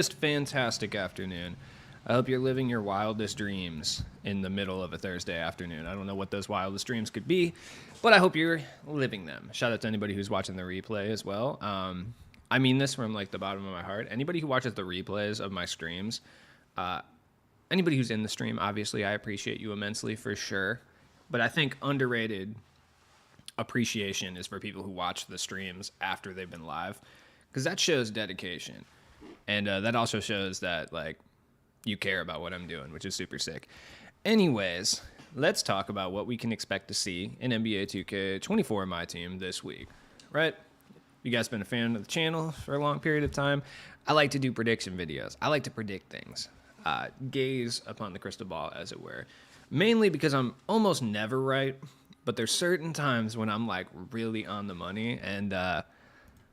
Just fantastic afternoon. I hope you're living your wildest dreams in the middle of a Thursday afternoon. I don't know what those wildest dreams could be, but I hope you're living them. Shout out to anybody who's watching the replay as well. I mean this from like the bottom of my heart. Anybody who watches the replays of my streams, anybody who's in the stream, obviously, I appreciate you immensely for sure. But I think underrated appreciation is for people who watch the streams after they've been live, because that shows dedication. And that also shows that, like, you care about what I'm doing, which is super sick. Anyways, let's talk about what we can expect to see in NBA 2K24 MyTeam this week, right? You guys been a fan of the channel for a long period of time. I like to do prediction videos. I like to predict things, gaze upon the crystal ball, as it were. Mainly because I'm almost never right, but there's certain times when I'm, like, really on the money, and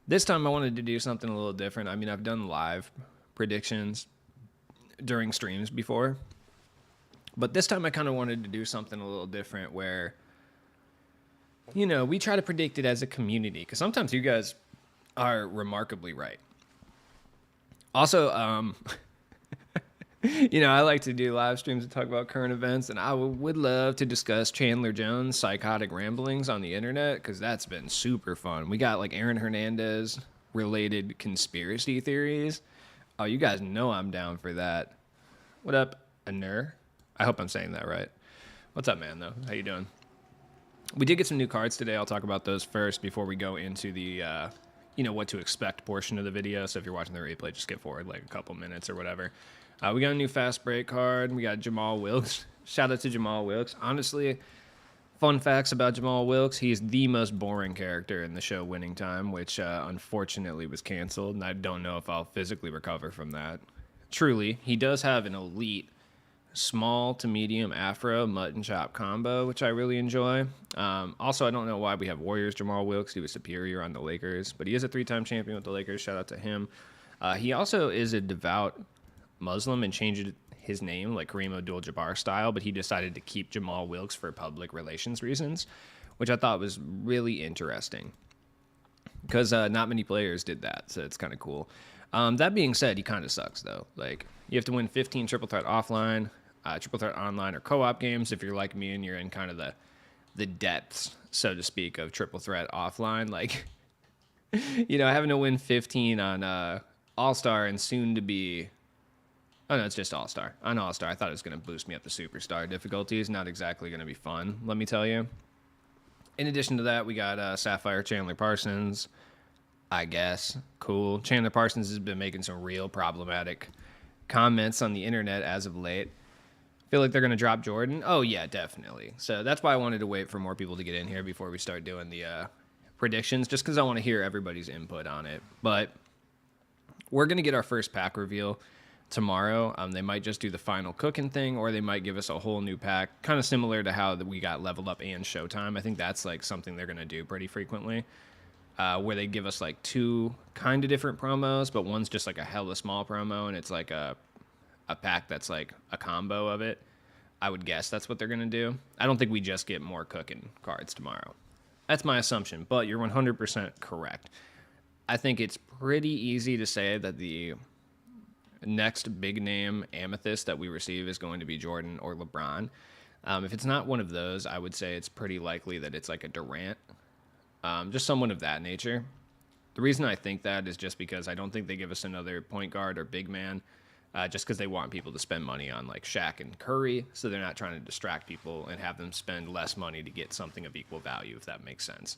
this time I wanted to do something a little different. I mean, I've done live predictions during streams before, but this time I kind of wanted to do something a little different where, you know, we try to predict it as a community, because sometimes you guys are remarkably right. Also, you know, I like to do live streams and talk about current events, and I would love to discuss Chandler Jones' psychotic ramblings on the internet, because that's been super fun. We got like Aaron Hernandez related conspiracy theories. Oh, you guys know I'm down for that. What up, Anur? I hope I'm saying that right. What's up, man, though? How you doing? We did get some new cards today. I'll talk about those first before we go into the, you know, what to expect portion of the video. So if you're watching the replay, just skip forward like a couple minutes or whatever. We got a new fast break card. We got Jamal Wilkes. Shout out to Jamal Wilkes. Honestly, fun facts about Jamal Wilkes. He's the most boring character in the show Winning Time, which unfortunately was canceled, and I don't know if I'll physically recover from that. Truly, he does have an elite small to medium afro mutton chop combo, which I really enjoy. Also, I don't know why we have Warriors Jamal Wilkes. He was superior on the Lakers, but he is a three-time champion with the Lakers. Shout out to him. He also is a devout Muslim and changed his name like Kareem Abdul-Jabbar style, but he decided to keep Jamal Wilkes for public relations reasons, which I thought was really interesting because not many players did that, so it's kind of cool. That being said, he kind of sucks though. Like, you have to win 15 triple threat offline, triple threat online or co-op games if you're like me and you're in kind of the depths, so to speak, of triple threat offline. Like, you know, having to win 15 on All-Star and soon to be, oh, no, it's just All-Star. On All-Star, I thought it was going to boost me up to Superstar difficulties. Not exactly going to be fun, let me tell you. In addition to that, we got Sapphire Chandler Parsons, I guess. Cool. Chandler Parsons has been making some real problematic comments on the internet as of late. Feel like they're going to drop Jordan? Oh, yeah, definitely. So that's why I wanted to wait for more people to get in here before we start doing the predictions, just because I want to hear everybody's input on it. But we're going to get our first pack reveal tomorrow. They might just do the final cooking thing, or they might give us a whole new pack, kind of similar to how we got Leveled Up and Showtime. I think that's like something they're going to do pretty frequently, where they give us like two kind of different promos, but one's just like a hella small promo, and it's like a pack that's like a combo of it. I would guess that's what they're going to do. I don't think we just get more cooking cards tomorrow. That's my assumption, but you're 100% correct. I think it's pretty easy to say that the next big name amethyst that we receive is going to be Jordan or LeBron. If it's not one of those, I would say it's pretty likely that it's like a Durant, just someone of that nature. The reason I think that is just because I don't think they give us another point guard or big man, just because they want people to spend money on like Shaq and Curry, so they're not trying to distract people and have them spend less money to get something of equal value, if that makes sense.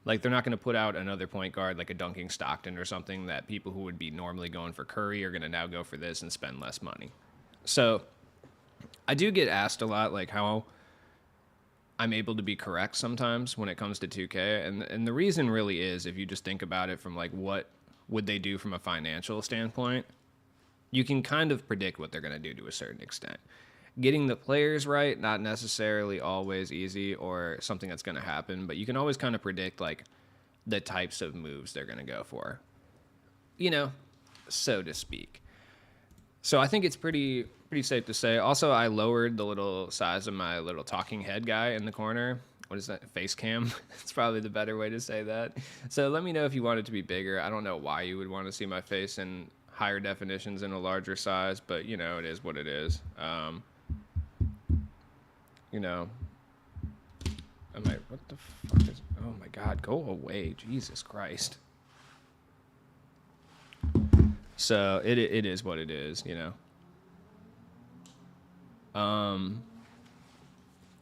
Like, they're not going to put out another point guard like a dunking Stockton or something that people who would be normally going for Curry are going to now go for this and spend less money. So I do get asked a lot, like, how I'm able to be correct sometimes when it comes to 2K. And the reason really is, if you just think about it from, like, what would they do from a financial standpoint, you can kind of predict what they're going to do to a certain extent. Getting the players right, not necessarily always easy or something that's going to happen, but you can always kind of predict, like, the types of moves they're going to go for, you know, so to speak. So I think it's pretty safe to say. Also, I lowered the little size of my little talking head guy in the corner. What is that? Face cam? It's probably the better way to say that. So let me know if you want it to be bigger. I don't know why you would want to see my face in higher definitions in a larger size, but you know, it is what it is. You know, what the fuck is, oh my God, go away, Jesus Christ. So it is what it is, you know.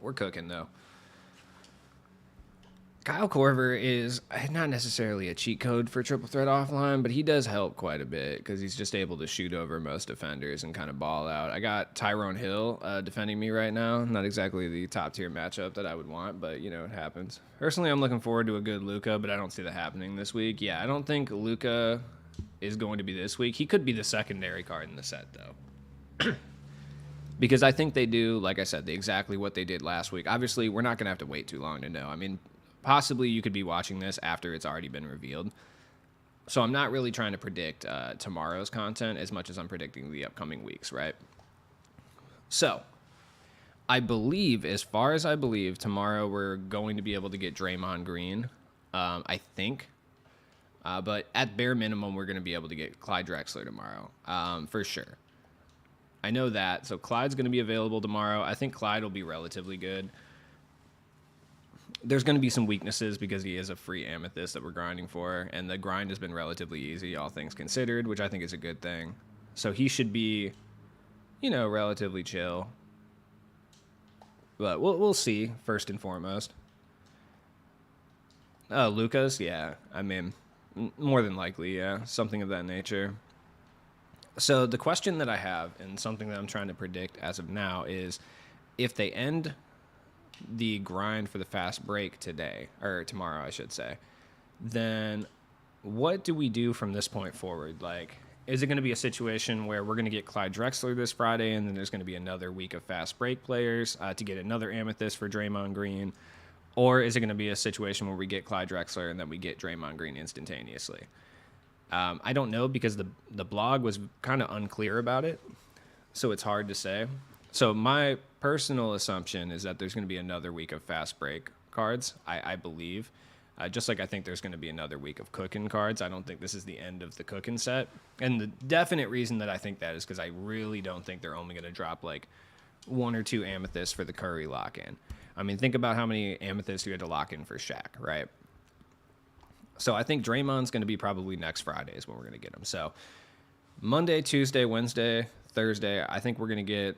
We're cooking though. Kyle Korver is not necessarily a cheat code for triple threat offline, but he does help quite a bit because he's just able to shoot over most defenders and kind of ball out. I got Tyrone Hill defending me right now. Not exactly the top tier matchup that I would want, but you know, it happens. Personally, I'm looking forward to a good Luka, but I don't see that happening this week. Yeah, I don't think Luka is going to be this week. He could be the secondary card in the set though. Because I think they do, like I said, exactly what they did last week. Obviously, we're not going to have to wait too long to know. I mean, possibly you could be watching this after it's already been revealed. So I'm not really trying to predict tomorrow's content as much as I'm predicting the upcoming weeks, right? So I believe, as far as I believe, tomorrow we're going to be able to get Draymond Green, I think. But at bare minimum, we're going to be able to get Clyde Drexler tomorrow, for sure. I know that. So Clyde's going to be available tomorrow. I think Clyde will be relatively good. There's going to be some weaknesses because he is a free amethyst that we're grinding for, and the grind has been relatively easy, all things considered, which I think is a good thing. So he should be, you know, relatively chill. But we'll see, first and foremost. Oh, Lucas? Yeah. I mean, more than likely, yeah. Something of that nature. So the question that I have, and something that I'm trying to predict as of now, is if they end the grind for the fast break today, or tomorrow, I should say, then what do we do from this point forward? Like, is it going to be a situation where we're going to get Clyde Drexler this Friday, and then there's going to be another week of fast break players to get another amethyst for Draymond Green? Or is it going to be a situation where we get Clyde Drexler and then we get Draymond Green instantaneously? I don't know because the blog was kind of unclear about it, so it's hard to say. So my personal assumption is that there's going to be another week of fast break cards, I believe. Just like I think there's going to be another week of cooking cards. I don't think this is the end of the cooking set. And the definite reason that I think that is because I really don't think they're only going to drop like 1 or 2 amethysts for the Curry lock-in. I mean, think about how many amethysts you had to lock in for Shaq, right? So I think Draymond's going to be probably next Friday is when we're going to get him. So Monday, Tuesday, Wednesday, Thursday, I think we're going to get,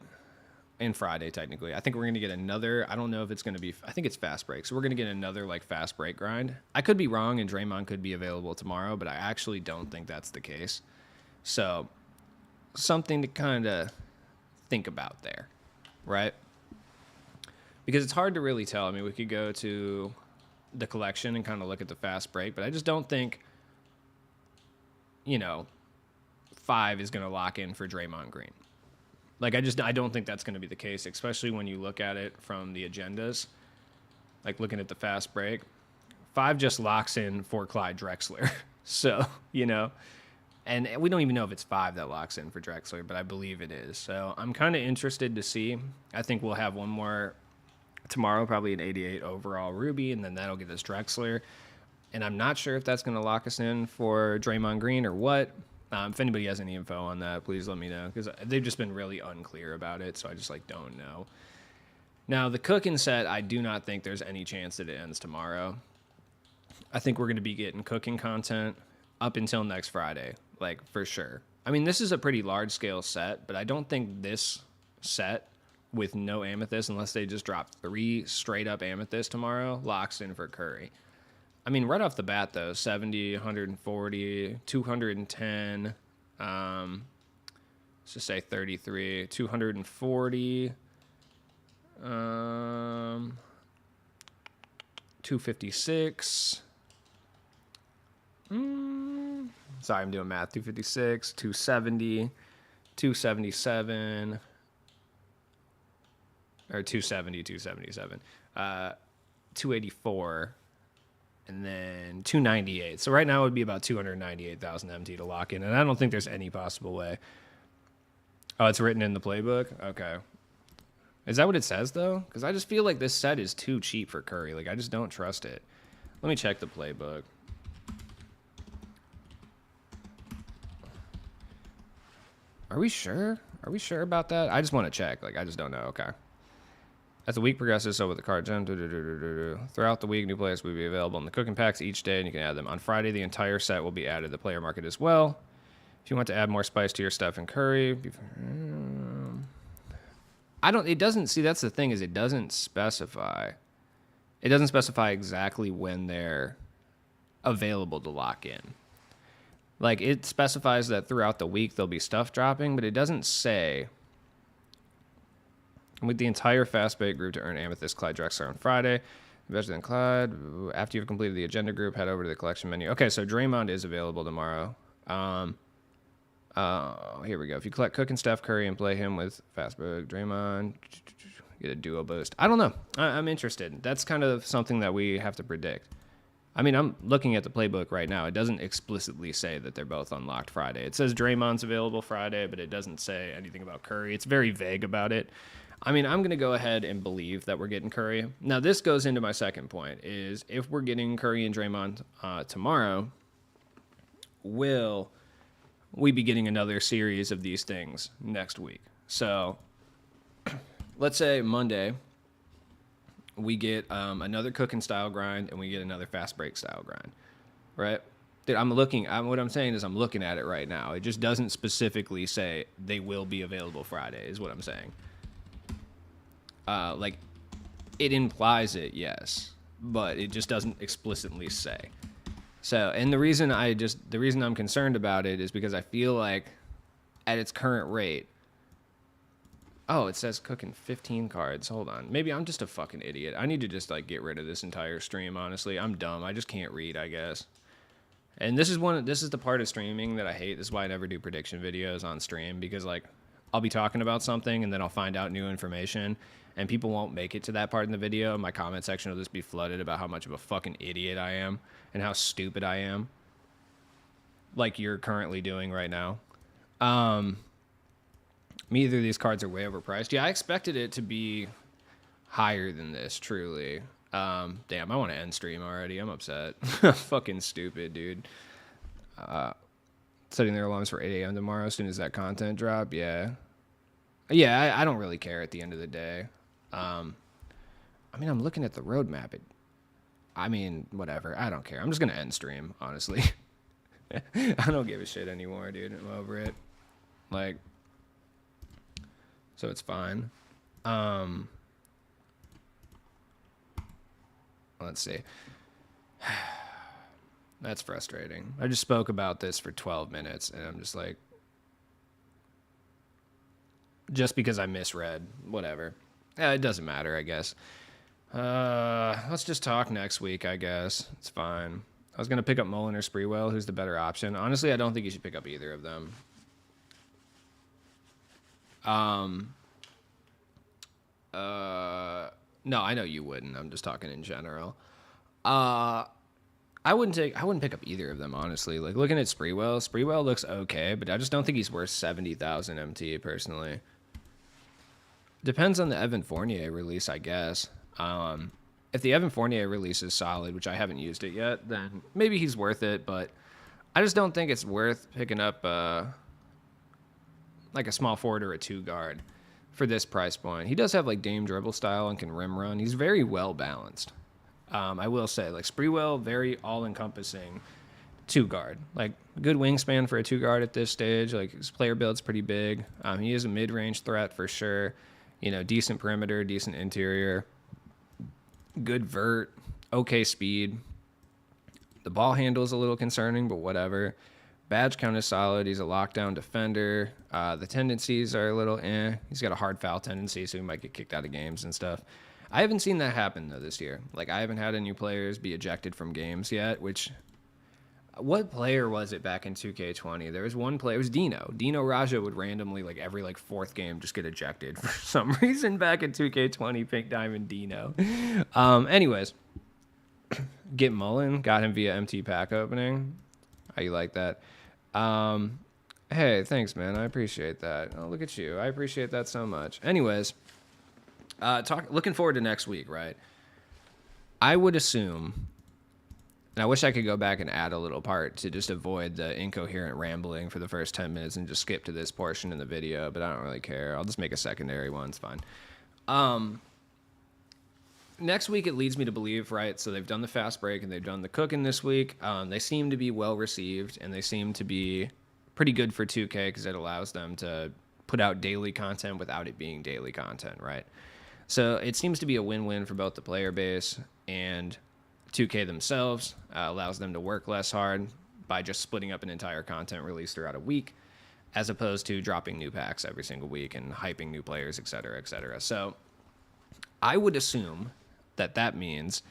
and Friday technically, I think we're going to get another, I don't know if it's going to be, I think it's fast break. So we're going to get another like fast break grind. I could be wrong and Draymond could be available tomorrow, but I actually don't think that's the case. So something to kind of think about there, right? Because it's hard to really tell. I mean, we could go to the collection and kind of look at the fast break, but I just don't think, you know, 5 is going to lock in for Draymond Green. Like, I don't think that's going to be the case, especially when you look at it from the agendas, like looking at the fast break. 5 just locks in for Clyde Drexler. So, you know, and we don't even know if it's 5 that locks in for Drexler, but I believe it is. So I'm kind of interested to see. I think we'll have one more tomorrow, probably an 88 overall Ruby, and then that'll get us Drexler. And I'm not sure if that's going to lock us in for Draymond Green or what. If anybody has any info on that, please let me know, because they've just been really unclear about it, so I just don't know. Now, the cooking set, I do not think there's any chance that it ends tomorrow. I think we're going to be getting cooking content up until next Friday, like, for sure. I mean, this is a pretty large-scale set, but I don't think this set with no amethyst, unless they just drop 3 straight-up amethysts tomorrow, locks in for Curry. I mean, right off the bat, though, 70, 140, 210, let's just say 33, 240, 256, sorry, I'm doing math, 256, 270, 277, or 270, 277, 284, and then 298. So right now it would be about 298,000 MT to lock in, and I don't think there's any possible way. Oh, it's written in the playbook? Okay. Is that what it says, though? Because I just feel like this set is too cheap for Curry. Like, I just don't trust it. Let me check the playbook. Are we sure? Are we sure about that? I just want to check. Like, I just don't know. Okay. As the week progresses, so with the card gem, throughout the week, new players will be available in the cooking packs each day, and you can add them. On Friday, the entire set will be added to the player market as well. If you want to add more spice to your stuff and curry, I don't. It doesn't. See, that's the thing is, it doesn't specify. It doesn't specify exactly when they're available to lock in. Like, it specifies that throughout the week there'll be stuff dropping, but it doesn't say. With the entire fast bait group to earn Amethyst Clyde Drexler on Friday. Better than Clyde. After you've completed the agenda group, head over to the collection menu. Okay, so Draymond is available tomorrow. Here we go. If you collect Cook and Steph Curry and play him with Fastbug, Draymond, get a duo boost. I don't know. I'm interested. That's kind of something that we have to predict. I mean, I'm looking at the playbook right now. It doesn't explicitly say that they're both unlocked Friday. It says Draymond's available Friday, but it doesn't say anything about Curry. It's very vague about it. I mean, I'm going to go ahead and believe that we're getting Curry. Now, this goes into my second point, is if we're getting Curry and Draymond tomorrow, will we be getting another series of these things next week? So, let's say Monday, we get another cooking style grind, and we get another fast break style grind, right? Dude, what I'm saying is I'm looking at it right now. It just doesn't specifically say they will be available Friday, is what I'm saying. Like, it implies it, yes, but it just doesn't explicitly say. So, and the reason I'm concerned about it is because I feel like at its current rate, oh, it says cooking 15 cards. Hold on. Maybe I'm just a fucking idiot. I need to just, like, get rid of this entire stream, honestly. I'm dumb. I just can't read, I guess. And this is the part of streaming that I hate. This is why I never do prediction videos on stream, because, like, I'll be talking about something and then I'll find out new information and people won't make it to that part in the video. My comment section will just be flooded about how much of a fucking idiot I am and how stupid I am, like you're currently doing right now. Either of these cards are way overpriced. Yeah, I expected it to be higher than this, truly. Damn, I want to end stream already. I'm upset. Fucking stupid, dude. Setting their alarms for 8 a.m. tomorrow as soon as that content drop. Yeah, I don't really care at the end of the day. I mean, I'm looking at the roadmap. Whatever. I don't care. I'm just going to end stream, honestly. I don't give a shit anymore, dude. I'm over it. Like, so it's fine. Let's see. That's frustrating. I just spoke about this for 12 minutes, and I'm just like, just because I misread, whatever. Yeah, it doesn't matter, I guess. Let's just talk next week, I guess. It's fine. I was going to pick up Mullen or Spreewell. Who's the better option? Honestly, I don't think you should pick up either of them. No, I know you wouldn't. I'm just talking in general. I wouldn't pick up either of them, honestly. Like, looking at Spreewell looks okay, but I just don't think he's worth 70,000 MT, personally. Depends on the Evan Fournier release, I guess. If the Evan Fournier release is solid, which I haven't used it yet, then maybe he's worth it, but I just don't think it's worth picking up like a small forward or a 2 guard for this price point. He does have like Dame dribble style and can rim run. He's very well balanced. I will say, like, Spreewell, very all-encompassing 2 guard. Like, good wingspan for a 2 guard at this stage. Like, his player build's pretty big. He is a mid-range threat for sure. You know, decent perimeter, decent interior, good vert, okay speed. The ball handle is a little concerning, but whatever. Badge count is solid. He's a lockdown defender. The tendencies are a little He's got a hard foul tendency, so he might get kicked out of games and stuff. I haven't seen that happen, though, this year. Like, I haven't had any players be ejected from games yet, which... What player was it back in 2K20? There was one player. It was Dino. Dino Raja would randomly, like, every, like, 4th game just get ejected for some reason back in 2K20, Pink Diamond Dino. Anyways. Get Mullen. Got him via MT pack opening. How you like that? Hey, thanks, man. I appreciate that. Oh, look at you. I appreciate that so much. Anyways... looking forward to next week, right? I would assume And I wish I could go back and add a little part to just avoid the incoherent rambling for the first 10 minutes and just skip to this portion in the video, but I don't really care. I'll just make a secondary one. It's fine. Next week, it leads me to believe, right? So they've done the fast break and they've done the cooking this week. They seem to be well received and they seem to be pretty good for 2K because it allows them to put out daily content without it being daily content, right? So it seems to be a win-win for both the player base and 2K themselves. Allows them to work less hard by just splitting up an entire content release throughout a week, as opposed to dropping new packs every single week and hyping new players, et cetera, et cetera. So I would assume that means,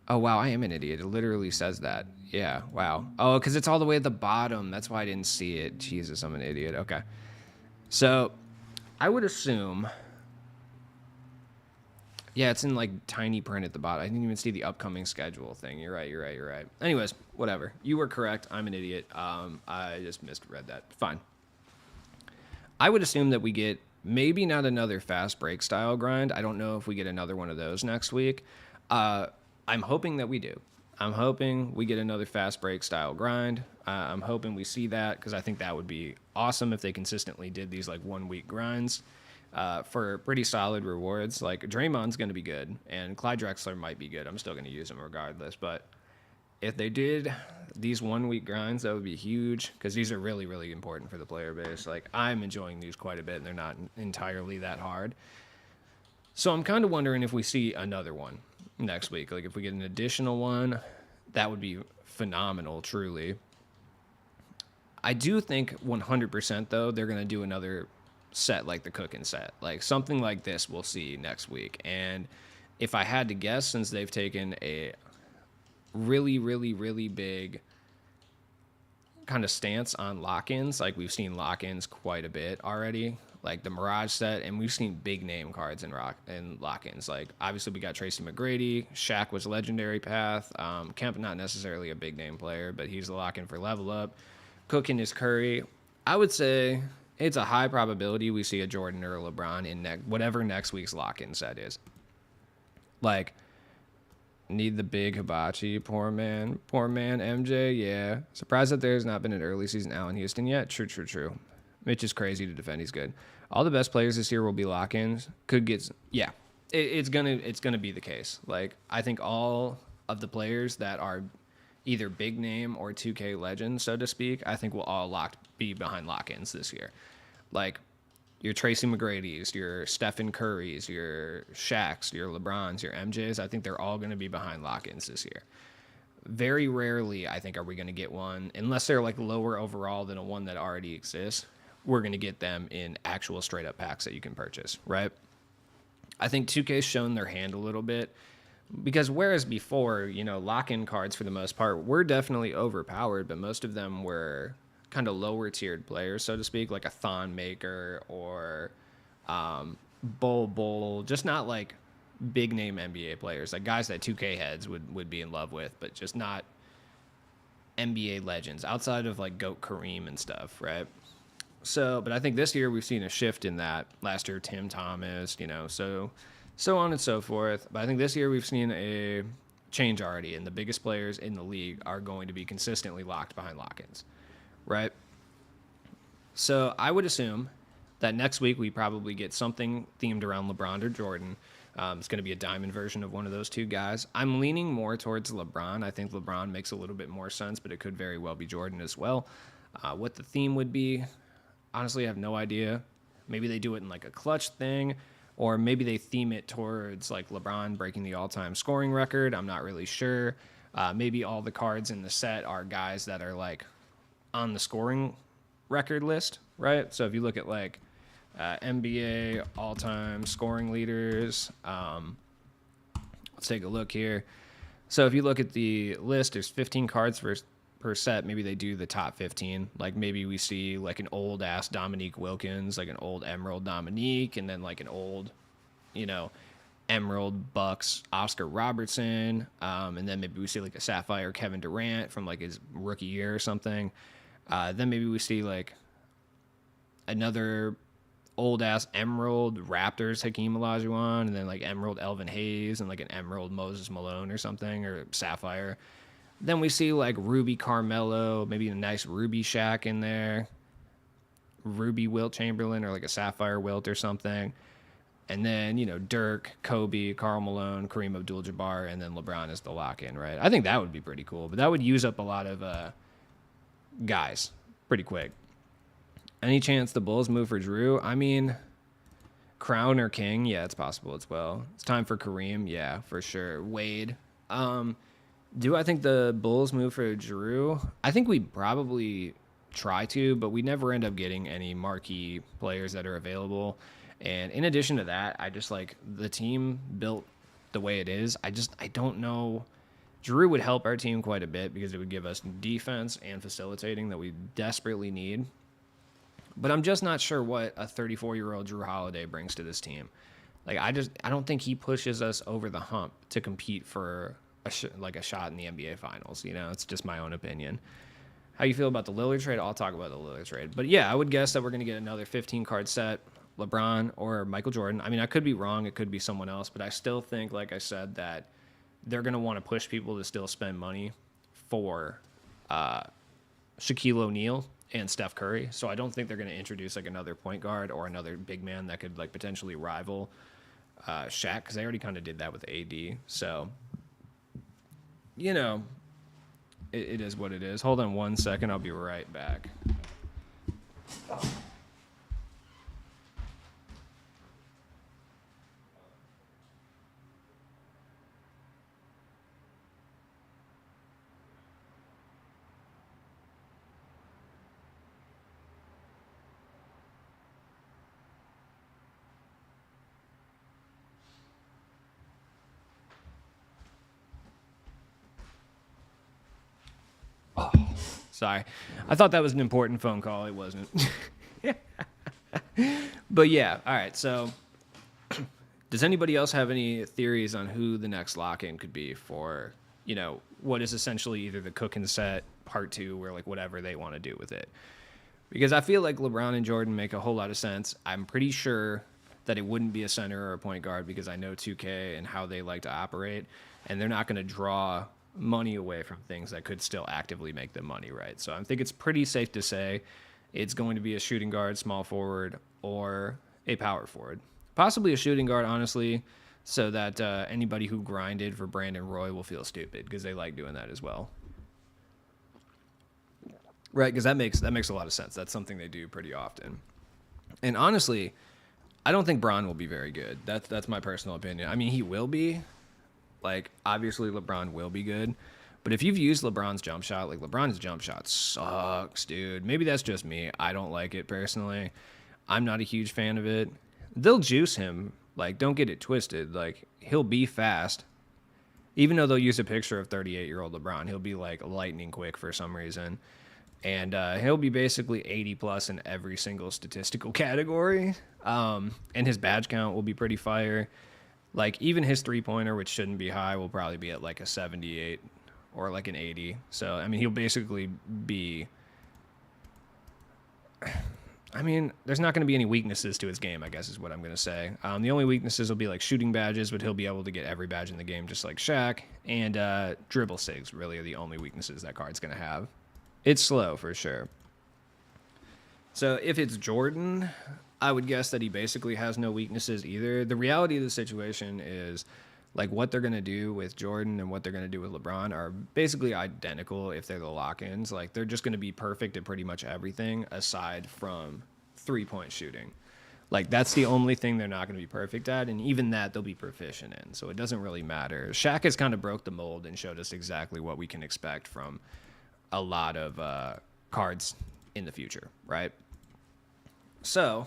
oh, wow, I am an idiot. It literally says that. Yeah, wow. Oh, because it's all the way at the bottom. That's why I didn't see it. Jesus, I'm an idiot. Okay. So I would assume, yeah, it's in like tiny print at the bottom. I didn't even see the upcoming schedule thing. You're right. Anyways, whatever. You were correct. I'm an idiot. I just misread that. Fine. I would assume that we get maybe not another fast break style grind. I don't know if we get another one of those next week. I'm hoping that we do. I'm hoping we get another fast break style grind. I'm hoping we see that because I think that would be awesome if they consistently did these like 1 week grinds for pretty solid rewards. Like Draymond's going to be good and Clyde Drexler might be good. I'm still going to use him regardless. But if they did these 1 week grinds, that would be huge because these are really, really important for the player base. Like I'm enjoying these quite a bit and they're not entirely that hard. So I'm kind of wondering if we see another one next week. Like if we get an additional one, that would be phenomenal, truly. I do think 100% though, they're going to do another set like the cooking set. Like something like this we'll see next week. And if I had to guess, since they've taken a really, really, really big kind of stance on lock-ins. Like we've seen lock-ins quite a bit already, like the Mirage set, and we've seen big name cards in lock-ins. Like obviously we got Tracy McGrady, Shaq was legendary path. Kemp not necessarily a big name player, but he's the lock-in for level up. Cooking is Curry. I would say it's a high probability we see a Jordan or a LeBron in whatever next week's lock-in set is. Like, need the big hibachi. Poor man, MJ. Yeah. Surprised that there's not been an early season Allen Houston yet. True. Mitch is crazy to defend. He's good. All the best players this year will be lock-ins. Could get, yeah. It's gonna be the case. Like I think all of the players that are either big name or 2K legends, so to speak, I think will all be behind lock-ins this year. Like your Tracy McGrady's, your Stephen Curry's, your Shaq's, your LeBron's, your MJ's, I think they're all going to be behind lock-ins this year. Very rarely, I think, are we going to get one, unless they're like lower overall than a one that already exists, we're going to get them in actual straight-up packs that you can purchase, right? I think 2K's shown their hand a little bit, because whereas before, lock-in cards for the most part were definitely overpowered, but most of them were kind of lower tiered players, so to speak, like a Thon Maker or Bull, just not like big name NBA players, like guys that 2K heads would be in love with, but just not NBA legends outside of like GOAT Kareem and stuff, right? So, but I think this year we've seen a shift in that. Last year, Tim Thomas, so on and so forth. But I think this year we've seen a change already, and the biggest players in the league are going to be consistently locked behind lock-ins. Right? So I would assume that next week we probably get something themed around LeBron or Jordan. It's going to be a diamond version of one of those two guys. I'm leaning more towards LeBron. I think LeBron makes a little bit more sense, but it could very well be Jordan as well. What the theme would be, honestly, I have no idea. Maybe they do it in like a clutch thing, or maybe they theme it towards like LeBron breaking the all-time scoring record. I'm not really sure. Maybe all the cards in the set are guys that are like on the scoring record list, right? So if you look at like NBA all-time scoring leaders, let's take a look here. So if you look at the list, there's 15 cards per set. Maybe they do the top 15. Like maybe we see like an old ass Dominique Wilkins, like an old Emerald Dominique, and then like an old, Emerald Bucks Oscar Robertson, and then maybe we see like a Sapphire Kevin Durant from like his rookie year or something. Then maybe we see like another old ass Emerald Raptors Hakeem Olajuwon, and then like Emerald Elvin Hayes, and like an Emerald Moses Malone or something, or Sapphire. Then we see like Ruby Carmelo, maybe a nice Ruby Shaq in there, Ruby Wilt Chamberlain, or like a Sapphire Wilt or something. And then, Dirk, Kobe, Karl Malone, Kareem Abdul-Jabbar, and then LeBron is the lock-in, right? I think that would be pretty cool, but that would use up a lot of guys pretty quick. Any chance the Bulls move for Drew? I mean, Crown or King? Yeah, it's possible as well. It's time for Kareem? Yeah, for sure. Wade? Do I think the Bulls move for Drew? I think we probably try to, but we never end up getting any marquee players that are available. And in addition to that, I just like the team built the way it is. I don't know. Drew would help our team quite a bit because it would give us defense and facilitating that we desperately need. But I'm just not sure what a 34-year-old Drew Holiday brings to this team. Like I don't think he pushes us over the hump to compete for a shot in the NBA Finals. It's just my own opinion. How you feel about the Lillard trade? I'll talk about the Lillard trade. But yeah, I would guess that we're going to get another 15-card set. LeBron or Michael Jordan. I mean, I could be wrong. It could be someone else, but I still think, like I said, that they're going to want to push people to still spend money for Shaquille O'Neal and Steph Curry. So I don't think they're going to introduce like another point guard or another big man that could like potentially rival Shaq, because they already kind of did that with AD. So, it is what it is. Hold on 1 second. I'll be right back. Sorry. I thought that was an important phone call. It wasn't. But yeah, all right. So does anybody else have any theories on who the next lock-in could be for, what is essentially either the Cook and Set part 2 or like whatever they want to do with it? Because I feel like LeBron and Jordan make a whole lot of sense. I'm pretty sure that it wouldn't be a center or a point guard because I know 2K and how they like to operate, and they're not going to draw money away from things that could still actively make them money, right? So I think it's pretty safe to say it's going to be a shooting guard, small forward, or a power forward. Possibly a shooting guard, honestly, so that anybody who grinded for Brandon Roy will feel stupid because they like doing that as well. Right, because that makes a lot of sense. That's something they do pretty often. And honestly, I don't think Bron will be very good. That's my personal opinion. I mean, he will be. Like, obviously, LeBron will be good. But if you've used LeBron's jump shot, like, LeBron's jump shot sucks, dude. Maybe that's just me. I don't like it personally. I'm not a huge fan of it. They'll juice him. Like, don't get it twisted. Like, he'll be fast. Even though they'll use a picture of 38-year-old LeBron, he'll be, like, lightning quick for some reason. And he'll be basically 80-plus in every single statistical category. And his badge count will be pretty fire. Like, even his three-pointer, which shouldn't be high, will probably be at, like, a 78 or, like, an 80. So, I mean, he'll basically be... I mean, there's not going to be any weaknesses to his game, I guess is what I'm going to say. The only weaknesses will be, like, shooting badges, but he'll be able to get every badge in the game just like Shaq. And dribble sigs really are the only weaknesses that card's going to have. It's slow, for sure. So, if it's Jordan... I would guess that he basically has no weaknesses either. The reality of the situation is, like, what they're going to do with Jordan and what they're going to do with LeBron are basically identical if they're the lock-ins. Like, they're just going to be perfect at pretty much everything aside from three-point shooting. Like, that's the only thing they're not going to be perfect at, and even that they'll be proficient in, so it doesn't really matter. Shaq has kind of broke the mold and showed us exactly what we can expect from a lot of cards in the future, right? So,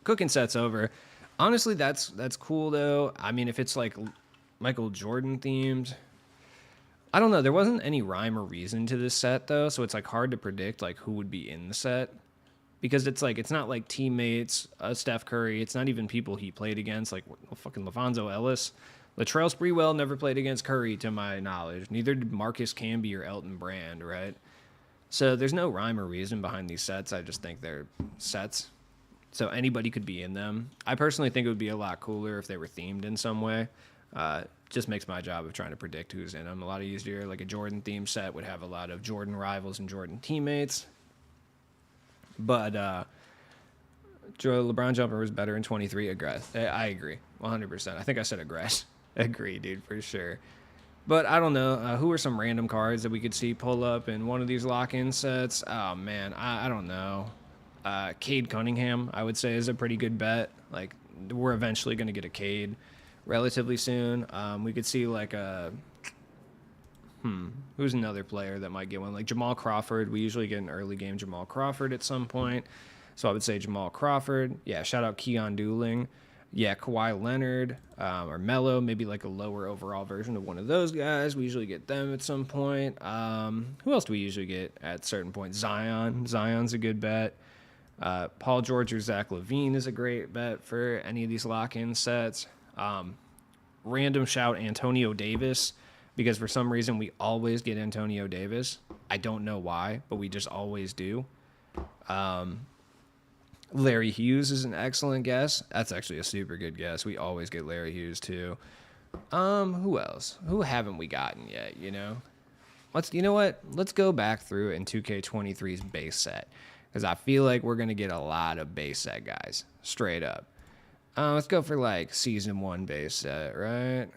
cooking sets over. Honestly, that's cool, though. I mean, if it's, like, Michael Jordan themed, I don't know. There wasn't any rhyme or reason to this set, though, so it's, like, hard to predict, like, who would be in the set. Because it's, like, it's not, like, teammates, Steph Curry. It's not even people he played against, like, fucking LaVonzo Ellis. Latrell Sprewell never played against Curry, to my knowledge. Neither did Marcus Camby or Elton Brand, right? So there's no rhyme or reason behind these sets. I just think they're sets. So anybody could be in them. I personally think it would be a lot cooler if they were themed in some way. Just makes my job of trying to predict who's in them a lot easier. Like a Jordan theme set would have a lot of Jordan rivals and Jordan teammates. But LeBron jumper was better in 23. I agree, 100%. I think I said aggress. Agree, dude, for sure. But I don't know. Who are some random cards that we could see pull up in one of these lock-in sets? Oh, man, I don't know. Cade Cunningham, I would say, is a pretty good bet. Like, we're eventually going to get a Cade relatively soon. We could see, like, who's another player that might get one? Like Jamal Crawford. We usually get an early game Jamal Crawford at some point. So I would say Jamal Crawford. Yeah, shout out Keon Dooling. Yeah, Kawhi Leonard or Melo, maybe like a lower overall version of one of those guys. We usually get them at some point. Who else do we usually get at certain points? Zion. Zion's a good bet. Paul George or Zach LaVine is a great bet for any of these lock-in sets. Random shout Antonio Davis, because for some reason we always get Antonio Davis. I don't know why, but we just always do. Larry Hughes is an excellent guess. That's actually a super good guess. We always get Larry Hughes too. Who else? Who haven't we gotten yet, you know? You know what? Let's go back through in 2K23's base set, because I feel like we're going to get a lot of base set guys, straight up. Let's go for like season 1 base set, right?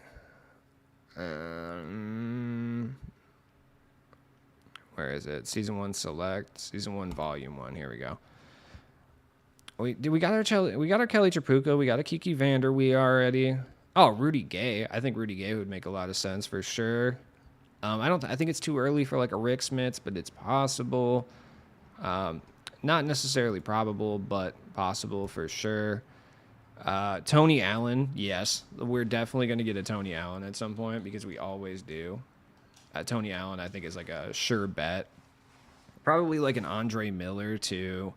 Where is it? Season 1 select, season 1 volume 1. Here we go. We got our Kelly Trapuka, we got a Kiki Vanderwee already. Oh, Rudy Gay. I think Rudy Gay would make a lot of sense for sure. I think it's too early for like a Rick Smits, but it's possible. Not necessarily probable, but possible for sure. Tony Allen, yes, we're definitely going to get a Tony Allen at some point because we always do. Tony Allen, I think, is like a sure bet. Probably like an Andre Miller too.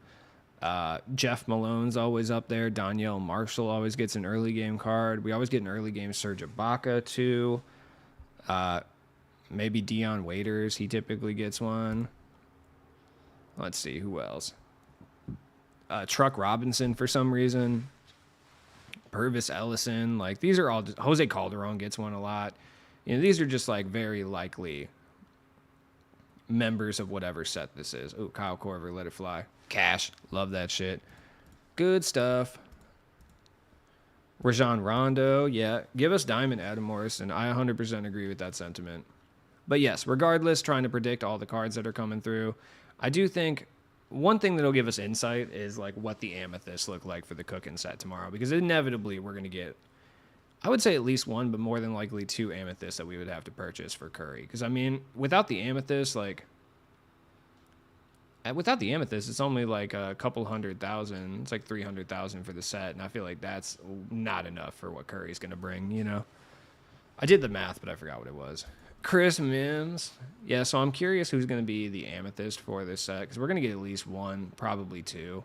Jeff Malone's always up there. Danielle Marshall always gets an early game card. We always get an early game Serge Ibaka too. Maybe Dion Waiters, he typically gets one. Let's see, who else? Truck Robinson for some reason. Purvis Ellison, like these are all Jose Calderon gets one a lot. You know, these are just like very likely members of whatever set this is. Oh, Kyle Korver, let it fly. Cash, love that shit. Good stuff. Rajon Rondo, yeah, give us Diamond Adam Morrison. I 100% agree with that sentiment. But yes, regardless, trying to predict all the cards that are coming through, I do think one thing that'll give us insight is like what the amethysts look like for the cooking set tomorrow, because inevitably we're going to get, I would say at least one, but more than likely 2 amethysts that we would have to purchase for Curry. Because I mean, without the amethyst, it's only like a couple $100,000. It's like 300,000 for the set, and I feel like that's not enough for what Curry's going to bring, you know? I did the math, but I forgot what it was. Chris Mims. Yeah, so I'm curious who's going to be the amethyst for this set, because we're going to get at least 1, probably 2.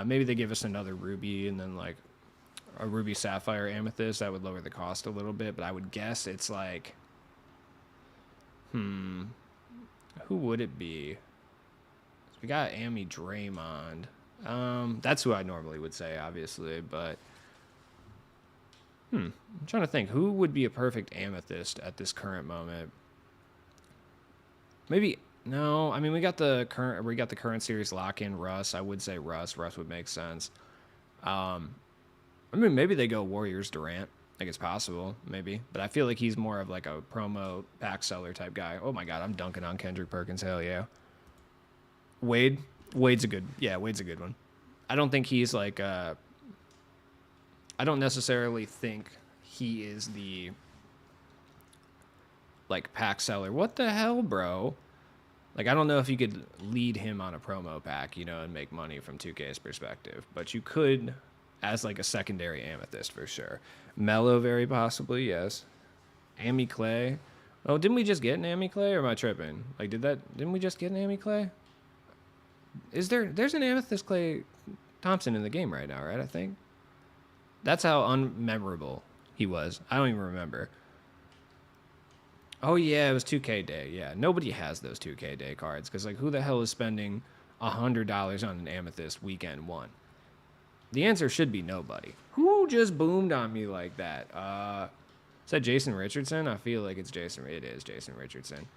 Maybe they give us another ruby and then like a ruby sapphire amethyst. That would lower the cost a little bit, but I would guess it's like, who would it be? We got Amy Draymond. That's who I normally would say, obviously, but I'm trying to think who would be a perfect amethyst at this current moment. Maybe no. I mean, we got the current series lock-in Russ. I would say Russ. Russ would make sense. I mean, maybe they go Warriors Durant. Like it's possible, maybe, but I feel like he's more of like a promo pack seller type guy. Oh my God, I'm dunking on Kendrick Perkins. Hell yeah. Wade's a good one. I don't think he's like I don't necessarily think he is the like pack seller. What the hell, bro? Like I don't know if you could lead him on a promo pack, you know, and make money from 2K's perspective, but you could as like a secondary amethyst for sure. Melo very possibly, yes. Amy Clay. Oh, didn't we just get an Amy Clay, or am I tripping? Like didn't we just get an Amy Clay? There's an Amethyst Clay Thompson in the game right now, right? I think. That's how unmemorable he was. I don't even remember. Oh, yeah, it was 2K Day. Yeah, nobody has those 2K Day cards, because, like, who the hell is spending $100 on an Amethyst weekend 1? The answer should be nobody. Who just boomed on me like that? Is that Jason Richardson? I feel like it's Jason. It is Jason Richardson.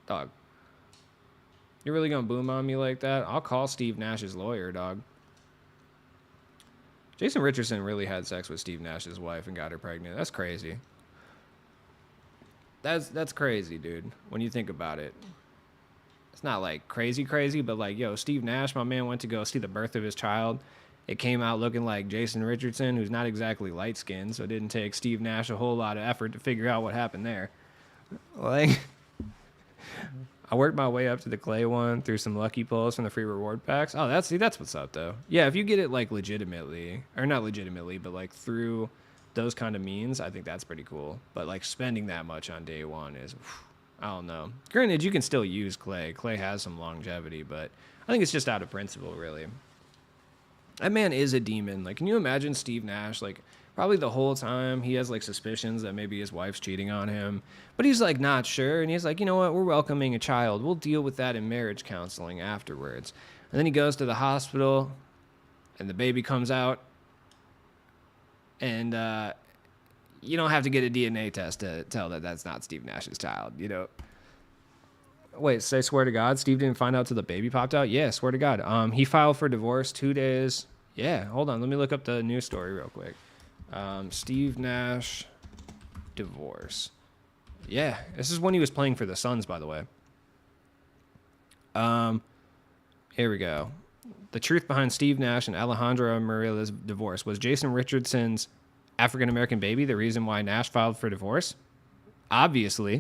Dog. You're really gonna boom on me like that? I'll call Steve Nash's lawyer, dog. Jason Richardson really had sex with Steve Nash's wife and got her pregnant. That's crazy. That's crazy, dude. When you think about it, it's not like crazy, but like, yo, Steve Nash, my man, went to go see the birth of his child. It came out looking like Jason Richardson, who's not exactly light skinned, so it didn't take Steve Nash a whole lot of effort to figure out what happened there. Like, I worked my way up to the Clay one through some lucky pulls from the free reward packs. Oh, that's what's up though. Yeah, if you get it like legitimately, or not legitimately, but like through those kind of means, I think that's pretty cool. But like spending that much on day one is, I don't know. Granted, you can still use Clay. Clay has some longevity, but I think it's just out of principle, really. That man is a demon. Like, can you imagine Steve Nash? Like, probably the whole time he has like suspicions that maybe his wife's cheating on him, but he's like not sure. And he's like, you know what? We're welcoming a child. We'll deal with that in marriage counseling afterwards. And then he goes to the hospital, and the baby comes out. And you don't have to get a DNA test to tell that that's not Steve Nash's child, you know? Wait, say swear to God, Steve didn't find out till the baby popped out? Yeah, swear to God. He filed for divorce 2 days. Yeah, hold on. Let me look up the news story real quick. Steve Nash divorce. Yeah, this is when he was playing for the Suns, by the way. Here we go. The truth behind Steve Nash and Alejandra Marilla's divorce. Was Jason Richardson's African-American baby the reason why Nash filed for divorce? Obviously.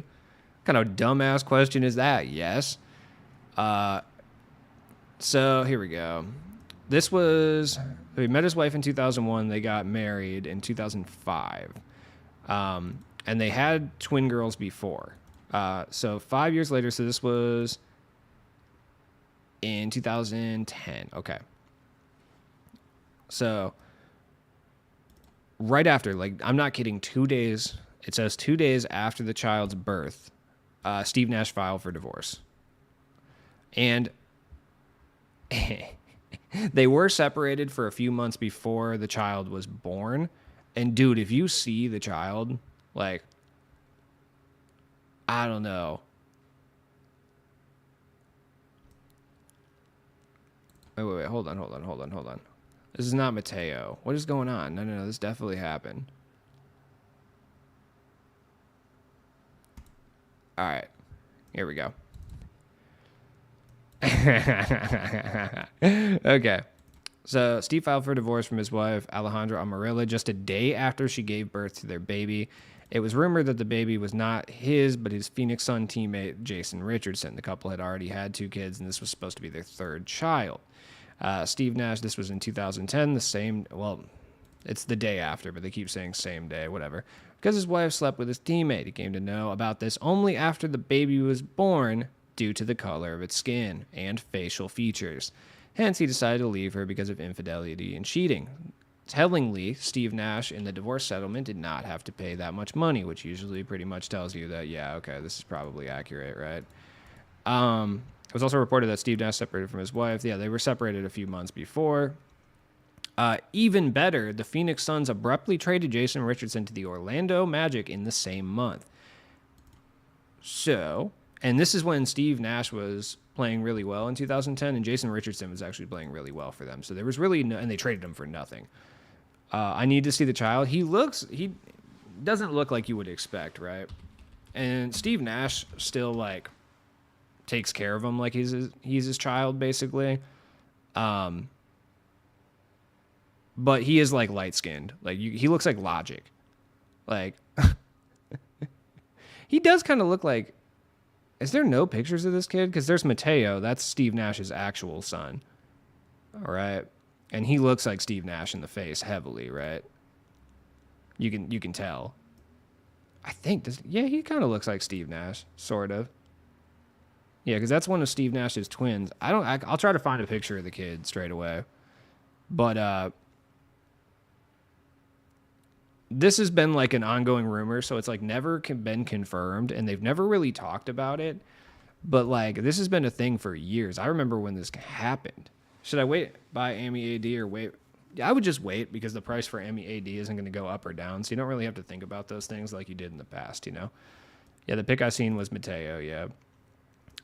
What kind of dumbass question is that? Yes. So here we go. This was, he met his wife in 2001. They got married in 2005. And they had twin girls before. So 5 years later, so this was in 2010. Okay. So right after, like, I'm not kidding, 2 days, it says 2 days after the child's birth, Steve Nash filed for divorce. And they were separated for a few months before the child was born. And dude, if you see the child, like, I don't know. Wait, hold on. This is not Mateo. What is going on? No, this definitely happened. All right, here we go. Okay. So Steve filed for divorce from his wife, Alejandra Amarilla, just a day after she gave birth to their baby. It was rumored that the baby was not his, but his Phoenix Sun teammate, Jason Richardson. The couple had already had 2 kids, and this was supposed to be their 3rd child. Steve Nash, this was in 2010, it's the day after, but they keep saying same day, whatever. Because his wife slept with his teammate. He came to know about this only after the baby was born due to the color of its skin and facial features. Hence, he decided to leave her because of infidelity and cheating. Tellingly, Steve Nash in the divorce settlement did not have to pay that much money, which usually pretty much tells you that, yeah, okay, this is probably accurate, right? It was also reported that Steve Nash separated from his wife. Yeah, they were separated a few months before. Even better, the Phoenix Suns abruptly traded Jason Richardson to the Orlando Magic in the same month. So, and this is when Steve Nash was playing really well in 2010, and Jason Richardson was actually playing really well for them. So there was really no, and they traded him for nothing. I need to see the child. He doesn't look like you would expect, right? And Steve Nash still, like, takes care of him like he's his child, basically. But he is, like, light-skinned. Like, he looks like Logic. Like, he does kind of look like... Is there no pictures of this kid? Because there's Mateo. That's Steve Nash's actual son. All right. And he looks like Steve Nash in the face heavily, right? You can tell. I think he kind of looks like Steve Nash, sort of. Yeah, because that's one of Steve Nash's twins. I'll try to find a picture of the kid straight away. But this has been like an ongoing rumor, so it's like never been confirmed, and they've never really talked about it. But like this has been a thing for years. I remember when this happened. Should I wait by Amy AD or wait? I would just wait because the price for AD isn't going to go up or down. So you don't really have to think about those things like you did in the past, you know? Yeah, the pick I seen was Mateo. Yeah.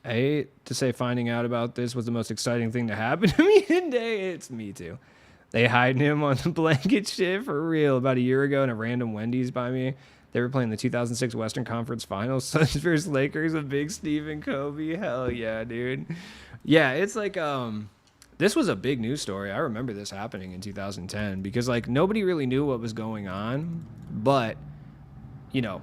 I hate to say finding out about this was the most exciting thing to happen to me today. It's me too. They hid him on the blanket shit for real about a year ago in a random Wendy's by me. They were playing the 2006 Western Conference Finals, Suns versus Lakers with Big Steve and Kobe. Hell yeah, dude. Yeah, it's like this was a big news story. I remember this happening in 2010 because like nobody really knew what was going on, but you know,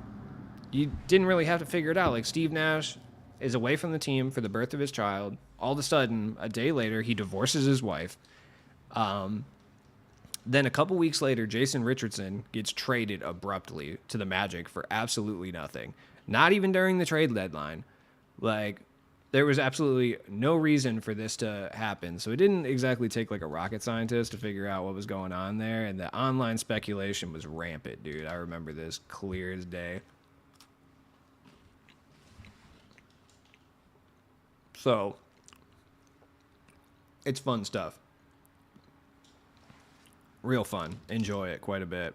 you didn't really have to figure it out. Like Steve Nash is away from the team for the birth of his child. All of a sudden, a day later, he divorces his wife. Then a couple weeks later, Jason Richardson gets traded abruptly to the Magic for absolutely nothing. Not even during the trade deadline. Like, there was absolutely no reason for this to happen. So it didn't exactly take like a rocket scientist to figure out what was going on there. And the online speculation was rampant, dude. I remember this clear as day. So, it's fun stuff. Real fun. Enjoy it quite a bit.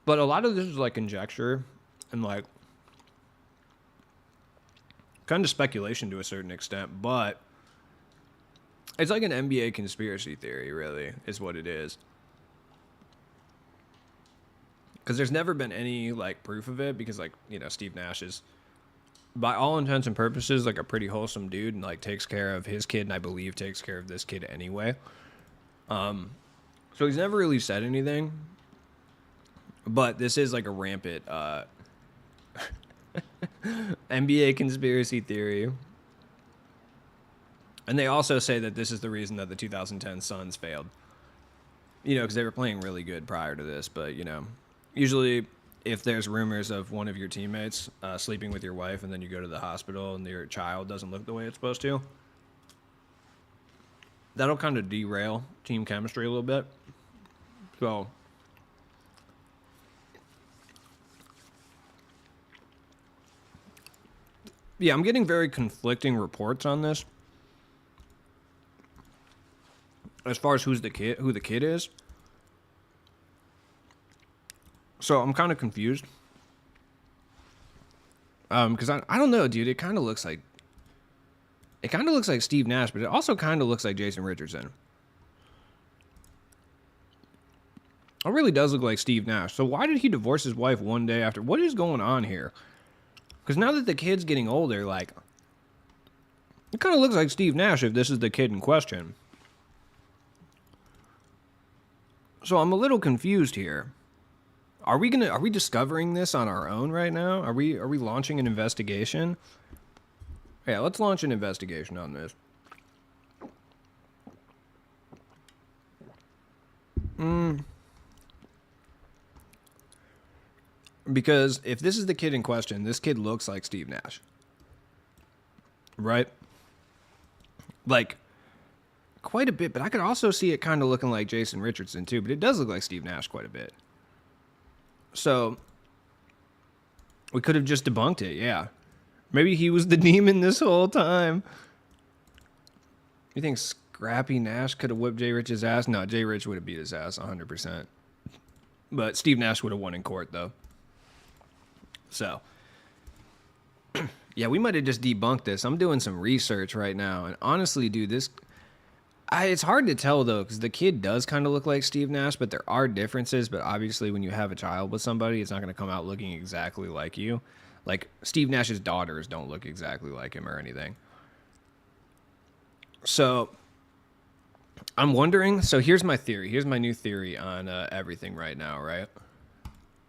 But a lot of this is like conjecture and like kind of speculation to a certain extent, but it's like an NBA conspiracy theory, really, is what it is. Because there's never been any like proof of it because like, you know, Steve Nash is by all intents and purposes, like a pretty wholesome dude and like takes care of his kid and I believe takes care of this kid anyway. So he's never really said anything, but this is like a rampant NBA conspiracy theory. And they also say that this is the reason that the 2010 Suns failed. You know, because they were playing really good prior to this, but you know, usually if there's rumors of one of your teammates sleeping with your wife and then you go to the hospital and your child doesn't look the way it's supposed to, that'll kind of derail team chemistry a little bit. So, yeah, I'm getting very conflicting reports on this as far as who the kid is. So I'm kind of confused. Because I don't know, dude. It kind of looks like Steve Nash, but it also kind of looks like Jason Richardson. It really does look like Steve Nash. So why did he divorce his wife one day after? What is going on here? Because now that the kid's getting older, like, it kind of looks like Steve Nash if this is the kid in question. So I'm a little confused here. Are we discovering this on our own right now? Are we launching an investigation? Yeah, let's launch an investigation on this. Because if this is the kid in question, this kid looks like Steve Nash. Right? Like, quite a bit, but I could also see it kind of looking like Jason Richardson too, but it does look like Steve Nash quite a bit. So, we could have just debunked it, yeah. Maybe he was the demon this whole time. You think Scrappy Nash could have whipped J-Rich's ass? No, J-Rich would have beat his ass 100%. But Steve Nash would have won in court, though. So, yeah, we might have just debunked this. I'm doing some research right now, and honestly, dude, it's hard to tell, though, because the kid does kind of look like Steve Nash, but there are differences. But obviously, when you have a child with somebody, it's not going to come out looking exactly like you. Like, Steve Nash's daughters don't look exactly like him or anything. So, I'm wondering. So, here's my theory. Here's my new theory on everything right now, right?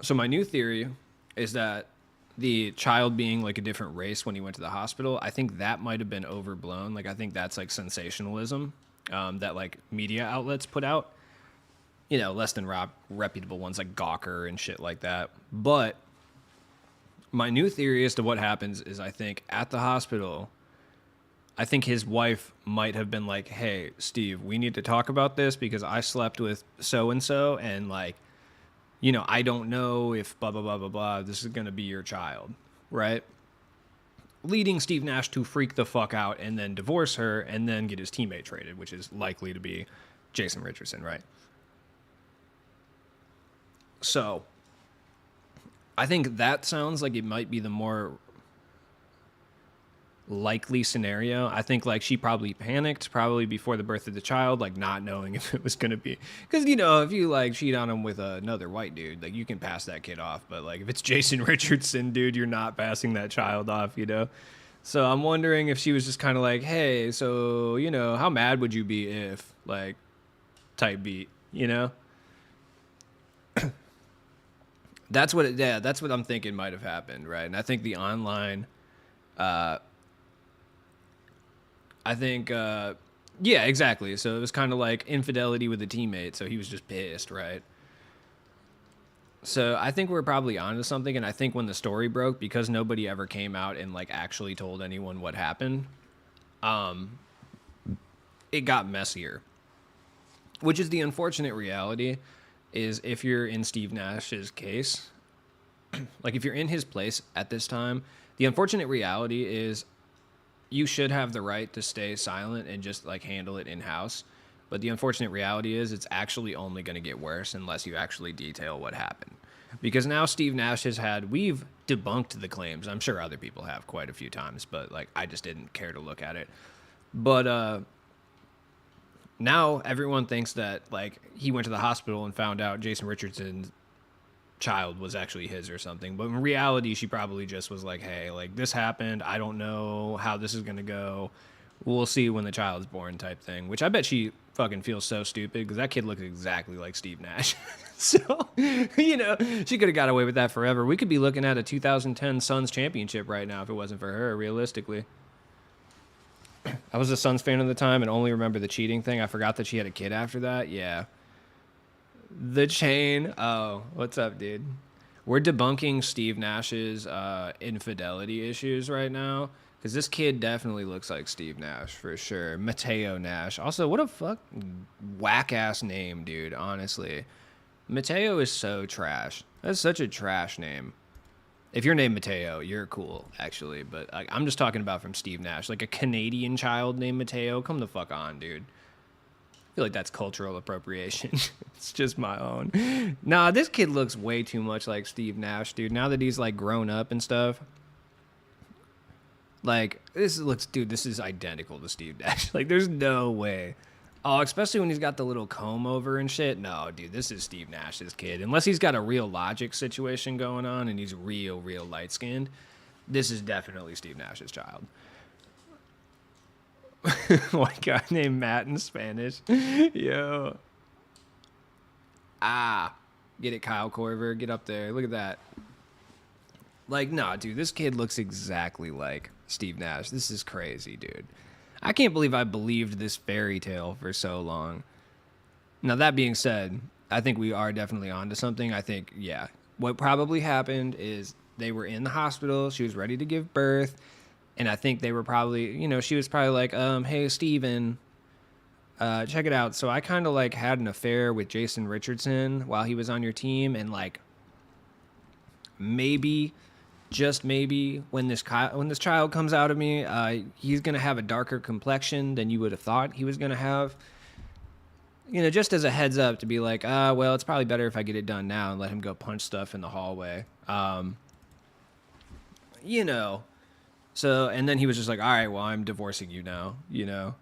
So, my new theory is that the child being like a different race when he went to the hospital, I think that might have been overblown. Like, I think that's like sensationalism. That like media outlets put out, you know, less than reputable ones like Gawker and shit like that. But my new theory as to what happens is I think at the hospital, I think his wife might have been like, hey, Steve, we need to talk about this because I slept with so-and-so and like, you know, I don't know if blah, blah, blah, blah, blah, this is going to be your child, right? leading Steve Nash to freak the fuck out and then divorce her and then get his teammate traded, which is likely to be Jason Richardson, right? So I think that sounds like it might be the more likely scenario. I think like she probably panicked probably before the birth of the child, like not knowing if it was going to be, because you know, if you like cheat on him with another white dude, like you can pass that kid off, but like if it's Jason Richardson, dude, you're not passing that child off, you know. So I'm wondering if she was just kind of like, hey, so you know, how mad would you be if like type beat, you know. That's what I'm thinking might have happened, right? And I think the online uh I think, yeah, exactly. So it was kind of like infidelity with a teammate. So he was just pissed, right? So I think we're probably onto something. And I think when the story broke, because nobody ever came out and like actually told anyone what happened, it got messier. Which is the unfortunate reality. Is if you're in Steve Nash's case, like if you're in his place at this time, the unfortunate reality is you should have the right to stay silent and just like handle it in house. But the unfortunate reality is it's actually only going to get worse unless you actually detail what happened. Because now Steve Nash we've debunked the claims. I'm sure other people have quite a few times, but like I just didn't care to look at it. But now everyone thinks that like he went to the hospital and found out Jason Richardson's child was actually his or something. But in reality, she probably just was like, hey, like this happened. I don't know how this is going to go. We'll see when the child's born type thing, which I bet she fucking feels so stupid because that kid looks exactly like Steve Nash. So, you know, she could have got away with that forever. We could be looking at a 2010 Suns championship right now if it wasn't for her, realistically. I was a Suns fan at the time and only remember the cheating thing. I forgot that she had a kid after that. Yeah. The chain. Oh, what's up, dude? We're debunking Steve Nash's infidelity issues right now because this kid definitely looks like Steve Nash for sure. Mateo Nash. Also, what a fuck whack ass name, dude. Honestly, Mateo is so trash. That's such a trash name. If you're named Mateo, you're cool, actually. But like, I'm just talking about from Steve Nash, like a Canadian child named Mateo. Come the fuck on, dude. I feel like that's cultural appropriation. It's just my own. Nah, this kid looks way too much like Steve Nash, dude. Now that he's like grown up and stuff. Like, this is identical to Steve Nash. Like, there's no way. Oh, especially when he's got the little comb over and shit. No, dude, this is Steve Nash's kid. Unless he's got a real logic situation going on and he's real light skinned. This is definitely Steve Nash's child. White guy named Matt in Spanish. Yo. Get it, Kyle Korver. Get up there. Look at that. Like, nah, dude, this kid looks exactly like Steve Nash. This is crazy, dude. I can't believe I believed this fairy tale for so long. Now, that being said, I think we are definitely onto something. I think, yeah, what probably happened is they were in the hospital. She was ready to give birth. And I think they were probably, you know, she was probably like, hey, Steven, check it out. So I kind of like had an affair with Jason Richardson while he was on your team. And like, maybe, just maybe, when this child comes out of me, he's going to have a darker complexion than you would have thought he was going to have. You know, just as a heads up to be like, well, it's probably better if I get it done now and let him go punch stuff in the hallway. You know. So, and then he was just like, all right, well, I'm divorcing you now, you know.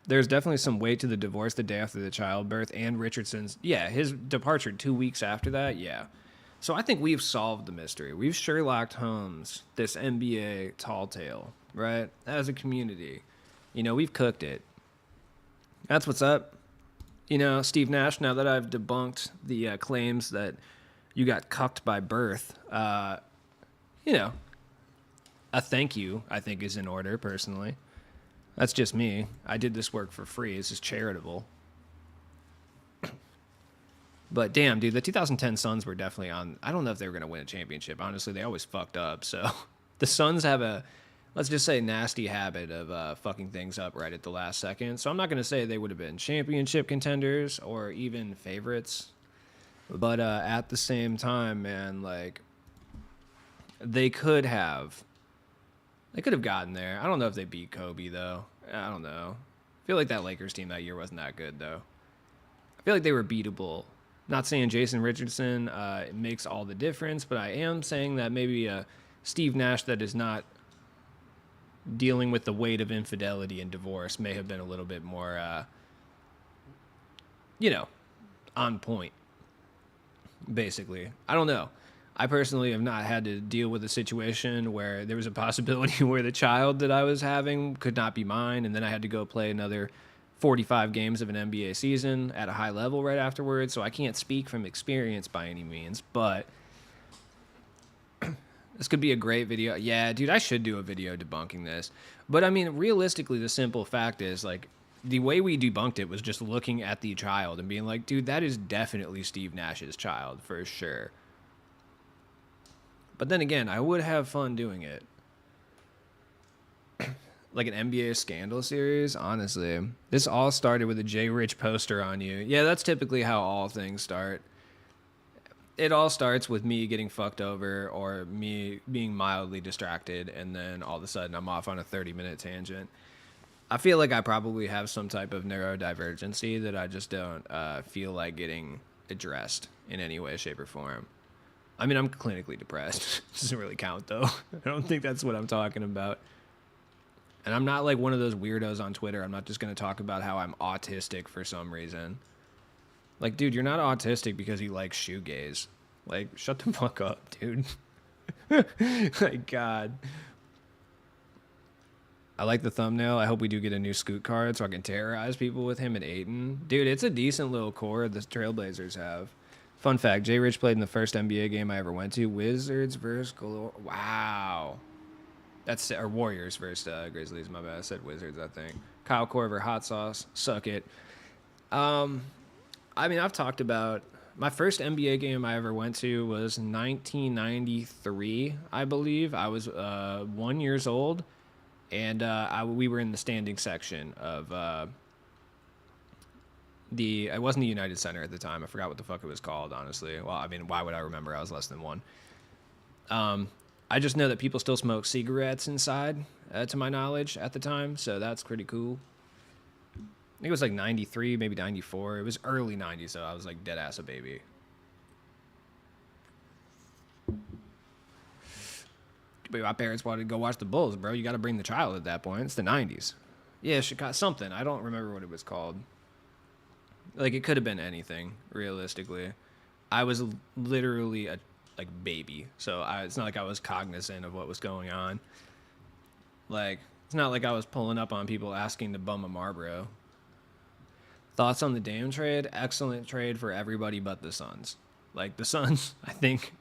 There's definitely some weight to the divorce the day after the childbirth, and Richardson's, yeah, his departure 2 weeks after that, yeah. So I think we've solved the mystery. We've Sherlock Holmes this NBA tall tale, right? As a community. You know, we've cooked it. That's what's up. You know, Steve Nash, now that I've debunked the claims that you got cucked by birth, you know, a thank you, I think, is in order, personally. That's just me. I did this work for free. This is charitable. But damn, dude, the 2010 Suns were definitely on. I don't know if they were going to win a championship. Honestly, they always fucked up. So the Suns have a, let's just say, nasty habit of fucking things up right at the last second. So I'm not going to say they would have been championship contenders or even favorites. But at the same time, man, like, they could have. They could have gotten there. I don't know if they beat Kobe though. I don't know. I feel like that Lakers team that year wasn't that good though. I feel like they were beatable. Not saying Jason Richardson makes all the difference, but I am saying that maybe Steve Nash that is not dealing with the weight of infidelity and divorce may have been a little bit more, on point, basically. I don't know. I personally have not had to deal with a situation where there was a possibility where the child that I was having could not be mine, and then I had to go play another 45 games of an NBA season at a high level right afterwards, so I can't speak from experience by any means, but this could be a great video. Yeah, dude, I should do a video debunking this. But I mean, realistically, the simple fact is, like, the way we debunked it was just looking at the child and being like, dude, that is definitely Steve Nash's child for sure. But then again, I would have fun doing it. Like an NBA scandal series, honestly. This all started with a J-Rich poster on you. Yeah, that's typically how all things start. It all starts with me getting fucked over or me being mildly distracted, and then all of a sudden I'm off on a 30-minute tangent. I feel like I probably have some type of neurodivergency that I just don't feel like getting addressed in any way, shape, or form. I mean, I'm clinically depressed. It doesn't really count, though. I don't think that's what I'm talking about. And I'm not like one of those weirdos on Twitter. I'm not just going to talk about how I'm autistic for some reason. Like, dude, you're not autistic because you like shoegaze. Like, shut the fuck up, dude. My God. I like the thumbnail. I hope we do get a new Scoot card so I can terrorize people with him at Ayton. Dude, it's a decent little core the Trailblazers have. Fun fact, J-Rich played in the first NBA game I ever went to. Wizards versus Galore. Wow. That's or Warriors versus Grizzlies. My bad. I said Wizards, I think. Kyle Korver, hot sauce. Suck it. I mean, I've talked about my first NBA game I ever went to was 1993, I believe. I was 1 year old, and we were in the standing section of it wasn't the United Center at the time. I forgot what the fuck it was called, honestly. Well, I mean, why would I remember? I was less than one. I just know that people still smoke cigarettes inside, to my knowledge, at the time. So that's pretty cool. I think it was like 93, maybe 94. It was early 90s, so I was like dead ass a baby. But my parents wanted to go watch the Bulls, bro. You got to bring the child at that point. It's the 90s. Yeah, Chicago, something. I don't remember what it was called. Like, it could have been anything, realistically. I was literally a baby, so it's not like I was cognizant of what was going on. Like, it's not like I was pulling up on people asking to bum a Marlboro. Thoughts on the Dame trade? Excellent trade for everybody but the Suns. Like, the Suns, I think,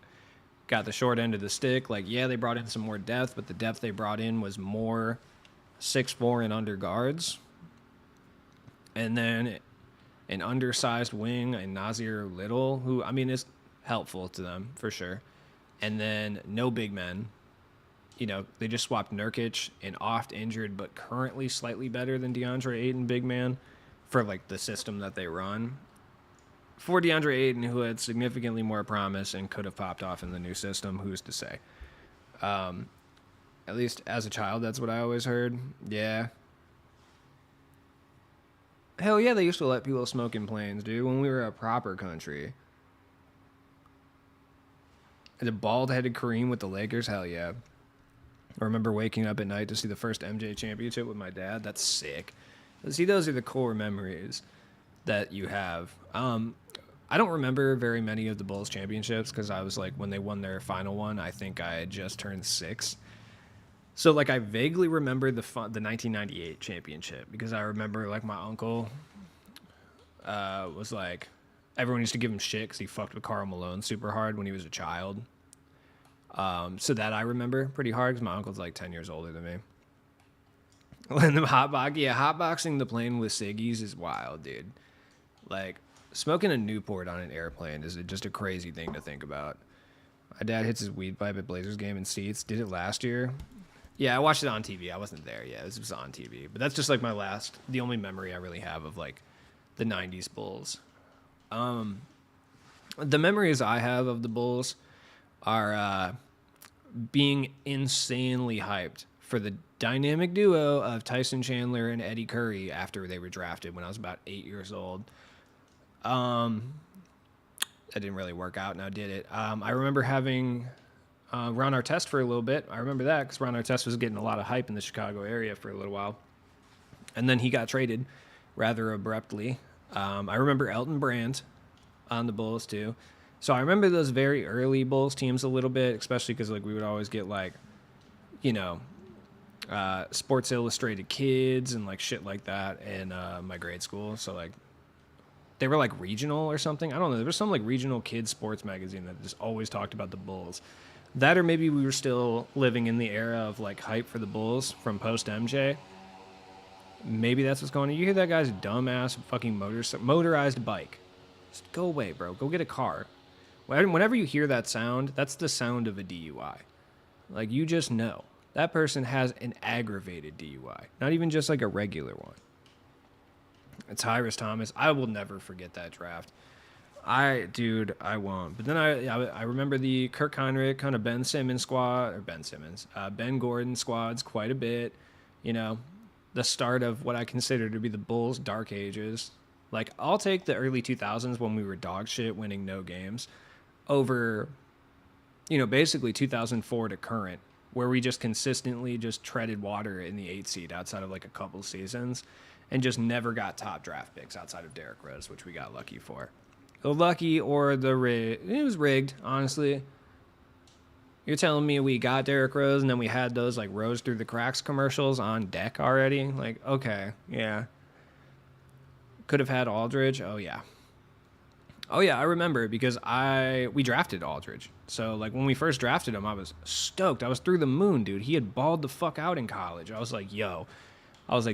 got the short end of the stick. Like, yeah, they brought in some more depth, but the depth they brought in was more 6'4" and under guards. And then an undersized wing, and Nasir Little, who, I mean, is helpful to them for sure. And then no big men. You know, they just swapped Nurkic, an oft injured but currently slightly better than DeAndre Ayton big man for like the system that they run. For DeAndre Ayton, who had significantly more promise and could have popped off in the new system, who's to say? At least as a child, that's what I always heard. Yeah. Hell yeah, they used to let people smoke in planes, dude, when we were a proper country. The bald-headed Kareem with the Lakers, hell yeah. I remember waking up at night to see the first MJ championship with my dad. That's sick. See, those are the core memories that you have. I don't remember very many of the Bulls championships because I was like, when they won their final one, I think I had just turned 6. So, like, I vaguely remember the 1998 championship because I remember, like, my uncle was like, everyone used to give him shit because he fucked with Karl Malone super hard when he was a child. So that I remember pretty hard because my uncle's, like, 10 years older than me. And the hotboxing the plane with ciggies is wild, dude. Like, smoking a Newport on an airplane is just a crazy thing to think about. My dad hits his weed pipe at Blazers game in seats. Did it last year. Yeah, I watched it on TV. I wasn't there. Yeah, this was on TV. But that's just like the only memory I really have of like the 90s Bulls. The memories I have of the Bulls are being insanely hyped for the dynamic duo of Tyson Chandler and Eddie Curry after they were drafted when I was about 8 years old. That didn't really work out, now did it? I remember having Ron Artest for a little bit. I remember that because Ron Artest was getting a lot of hype in the Chicago area for a little while. And then he got traded rather abruptly. I remember Elton Brand on the Bulls too. So I remember those very early Bulls teams a little bit, especially because like we would always get like, you know, Sports Illustrated Kids and like shit like that in my grade school. So like they were like regional or something. I don't know. There was some like regional kids sports magazine that just always talked about the Bulls. That or maybe we were still living in the era of like hype for the Bulls from post MJ. Maybe that's what's going on. You hear that guy's dumbass fucking motorized bike. Just go away, bro. Go get a car. Whenever you hear that sound, that's the sound of a DUI. Like, you just know. That person has an aggravated DUI. Not even just like a regular one. It's Tyrus Thomas. I will never forget that draft. I won't. But then I remember the Kirk Heinrich kind of Ben Gordon squads quite a bit. You know, the start of what I consider to be the Bulls' dark ages. Like, I'll take the early 2000s when we were dog shit, winning no games, over, you know, basically 2004 to current, where we just consistently just treaded water in the 8th seed outside of like a couple seasons and just never got top draft picks outside of Derrick Rose, which we got lucky for. The lucky or the rigged. It was rigged, honestly. You're telling me we got Derrick Rose and then we had those like Rose through the cracks commercials on deck already? Like, okay, yeah. Could have had Aldridge. Oh yeah, I remember because we drafted Aldridge. So like when we first drafted him, I was stoked. I was through the moon, dude. He had balled the fuck out in college. I was like,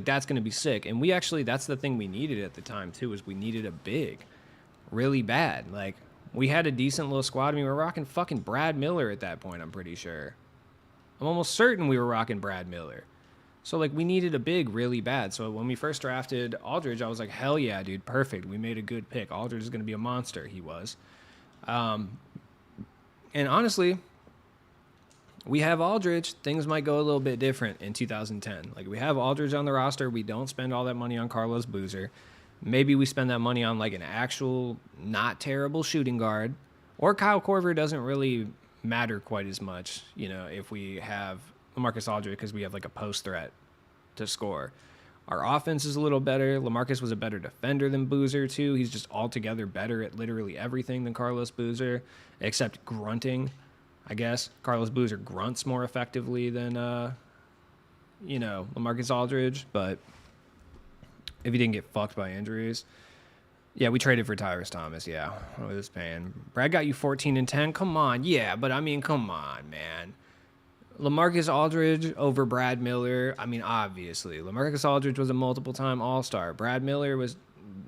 that's gonna be sick. And that's the thing we needed at the time too, is we needed a big, really bad. Like, we had a decent little squad. I mean, we were rocking fucking Brad Miller at that point, I'm pretty sure. I'm almost certain we were rocking Brad Miller. So, like, we needed a big really bad. So, when we first drafted Aldridge, I was like, hell yeah, dude, perfect. We made a good pick. Aldridge is going to be a monster. He was. And honestly, we have Aldridge. Things might go a little bit different in 2010. Like, we have Aldridge on the roster. We don't spend all that money on Carlos Boozer. Maybe we spend that money on, like, an actual not terrible shooting guard. Or Kyle Korver doesn't really matter quite as much, you know, if we have LaMarcus Aldridge, because we have like a post threat to score. Our offense is a little better. LaMarcus was a better defender than Boozer too. He's just altogether better at literally everything than Carlos Boozer, except grunting, I guess. Carlos Boozer grunts more effectively than LaMarcus Aldridge, but if he didn't get fucked by injuries. Yeah, we traded for Tyrus Thomas, yeah. I was paying. Brad got you 14 and 10. Come on. Yeah, but I mean, come on, man. LaMarcus Aldridge over Brad Miller. I mean, obviously. LaMarcus Aldridge was a multiple-time All-Star. Brad Miller was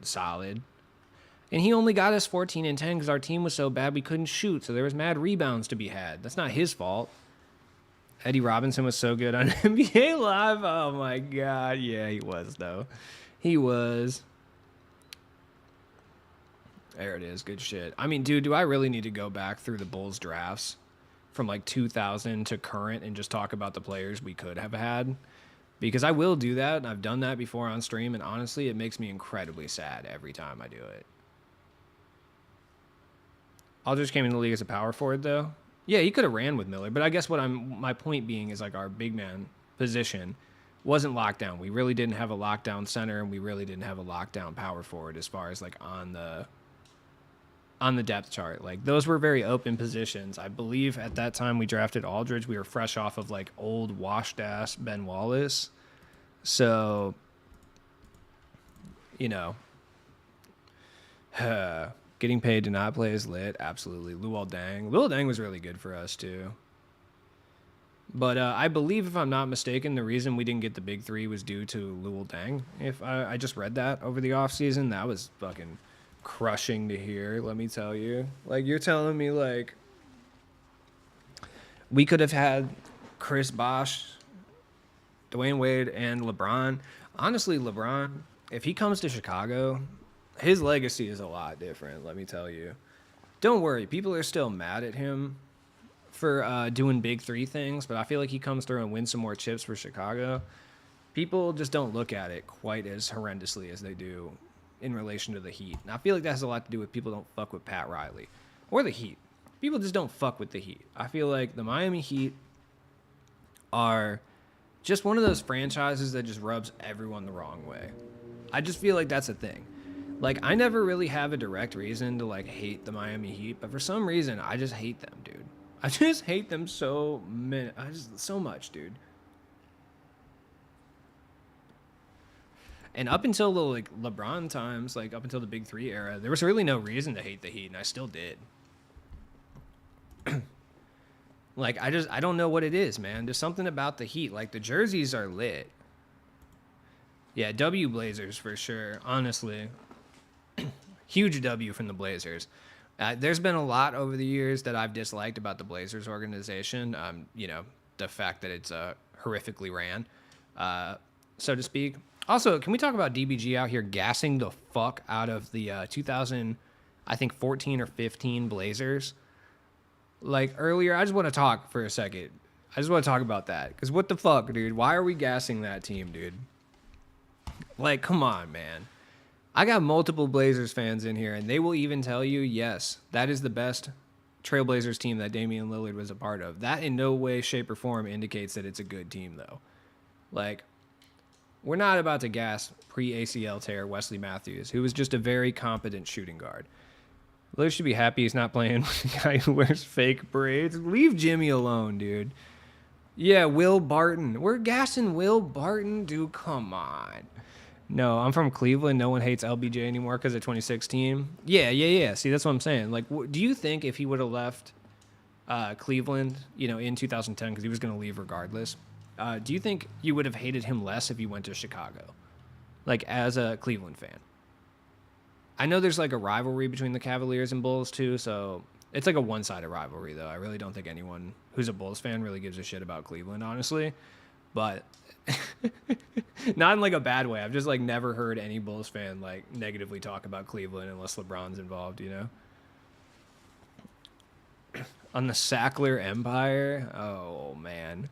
solid. And he only got us 14 and 10 because our team was so bad we couldn't shoot, so there was mad rebounds to be had. That's not his fault. Eddie Robinson was so good on NBA Live. Oh, my God. Yeah, he was, though. He was. There it is. Good shit. I mean, dude, do I really need to go back through the Bulls drafts from like 2000 to current and just talk about the players we could have had? Because I will do that, and I've done that before on stream, and honestly, it makes me incredibly sad every time I do it. Aldridge came in the league as a power forward, though. Yeah, he could have ran with Miller, but I guess my point being is like our big man position wasn't locked down. We really didn't have a lockdown center, and we really didn't have a lockdown power forward as far as like on the depth chart. Like, those were very open positions. I believe at that time we drafted Aldridge, we were fresh off of like old washed ass Ben Wallace. So, you know, getting paid to not play is lit. Absolutely. Luol Deng was really good for us too. But I believe, if I'm not mistaken, the reason we didn't get the big three was due to Luol Deng. If I just read that over the offseason, that was fucking crushing to hear, let me tell you. Like, you're telling me like we could have had Chris Bosh, Dwayne Wade, and LeBron. Honestly, LeBron, if he comes to Chicago, his legacy is a lot different, let me tell you. Don't worry, people are still mad at him for doing big three things, but I feel like he comes through and wins some more chips for Chicago. People just don't look at it quite as horrendously as they do in relation to the Heat. And I feel like that has a lot to do with people don't fuck with Pat Riley or the Heat. People just don't fuck with the Heat. I feel like the Miami Heat are just one of those franchises that just rubs everyone the wrong way. I just feel like that's a thing. Like, I never really have a direct reason to, like, hate the Miami Heat, but for some reason, I just hate them, dude. I just hate them so much, dude. And up until the, like, LeBron times, like, up until the Big Three era, there was really no reason to hate the Heat, and I still did. Like, I don't know what it is, man. There's something about the Heat. Like, the jerseys are lit. Yeah, W Blazers for sure, honestly. Huge W from the Blazers. There's been a lot over the years that I've disliked about the Blazers organization. You know, the fact that it's horrifically ran, so to speak. Also, can we talk about DBG out here gassing the fuck out of the 14 or 15 Blazers? Like, earlier, I just want to talk for a second. I just want to talk about that. Because what the fuck, dude? Why are we gassing that team, dude? Like, come on, man. I got multiple Blazers fans in here, and they will even tell you, yes, that is the best Trailblazers team that Damian Lillard was a part of. That in no way, shape, or form indicates that it's a good team, though. Like, we're not about to gas pre-ACL tear Wesley Matthews, who was just a very competent shooting guard. Lillard should be happy he's not playing with a guy who wears fake braids. Leave Jimmy alone, dude. Yeah, Will Barton. We're gassing Will Barton? Dude, come on. No, I'm from Cleveland. No one hates LBJ anymore because of 2016. Yeah. See, that's what I'm saying. Like, do you think if he would have left Cleveland, you know, in 2010, because he was going to leave regardless, do you think you would have hated him less if he went to Chicago? Like, as a Cleveland fan. I know there's, like, a rivalry between the Cavaliers and Bulls, too, so it's, like, a one-sided rivalry, though. I really don't think anyone who's a Bulls fan really gives a shit about Cleveland, honestly. But not in, like, a bad way. I've just, like, never heard any Bulls fan, like, negatively talk about Cleveland unless LeBron's involved, you know? On the Sackler Empire? Oh, man.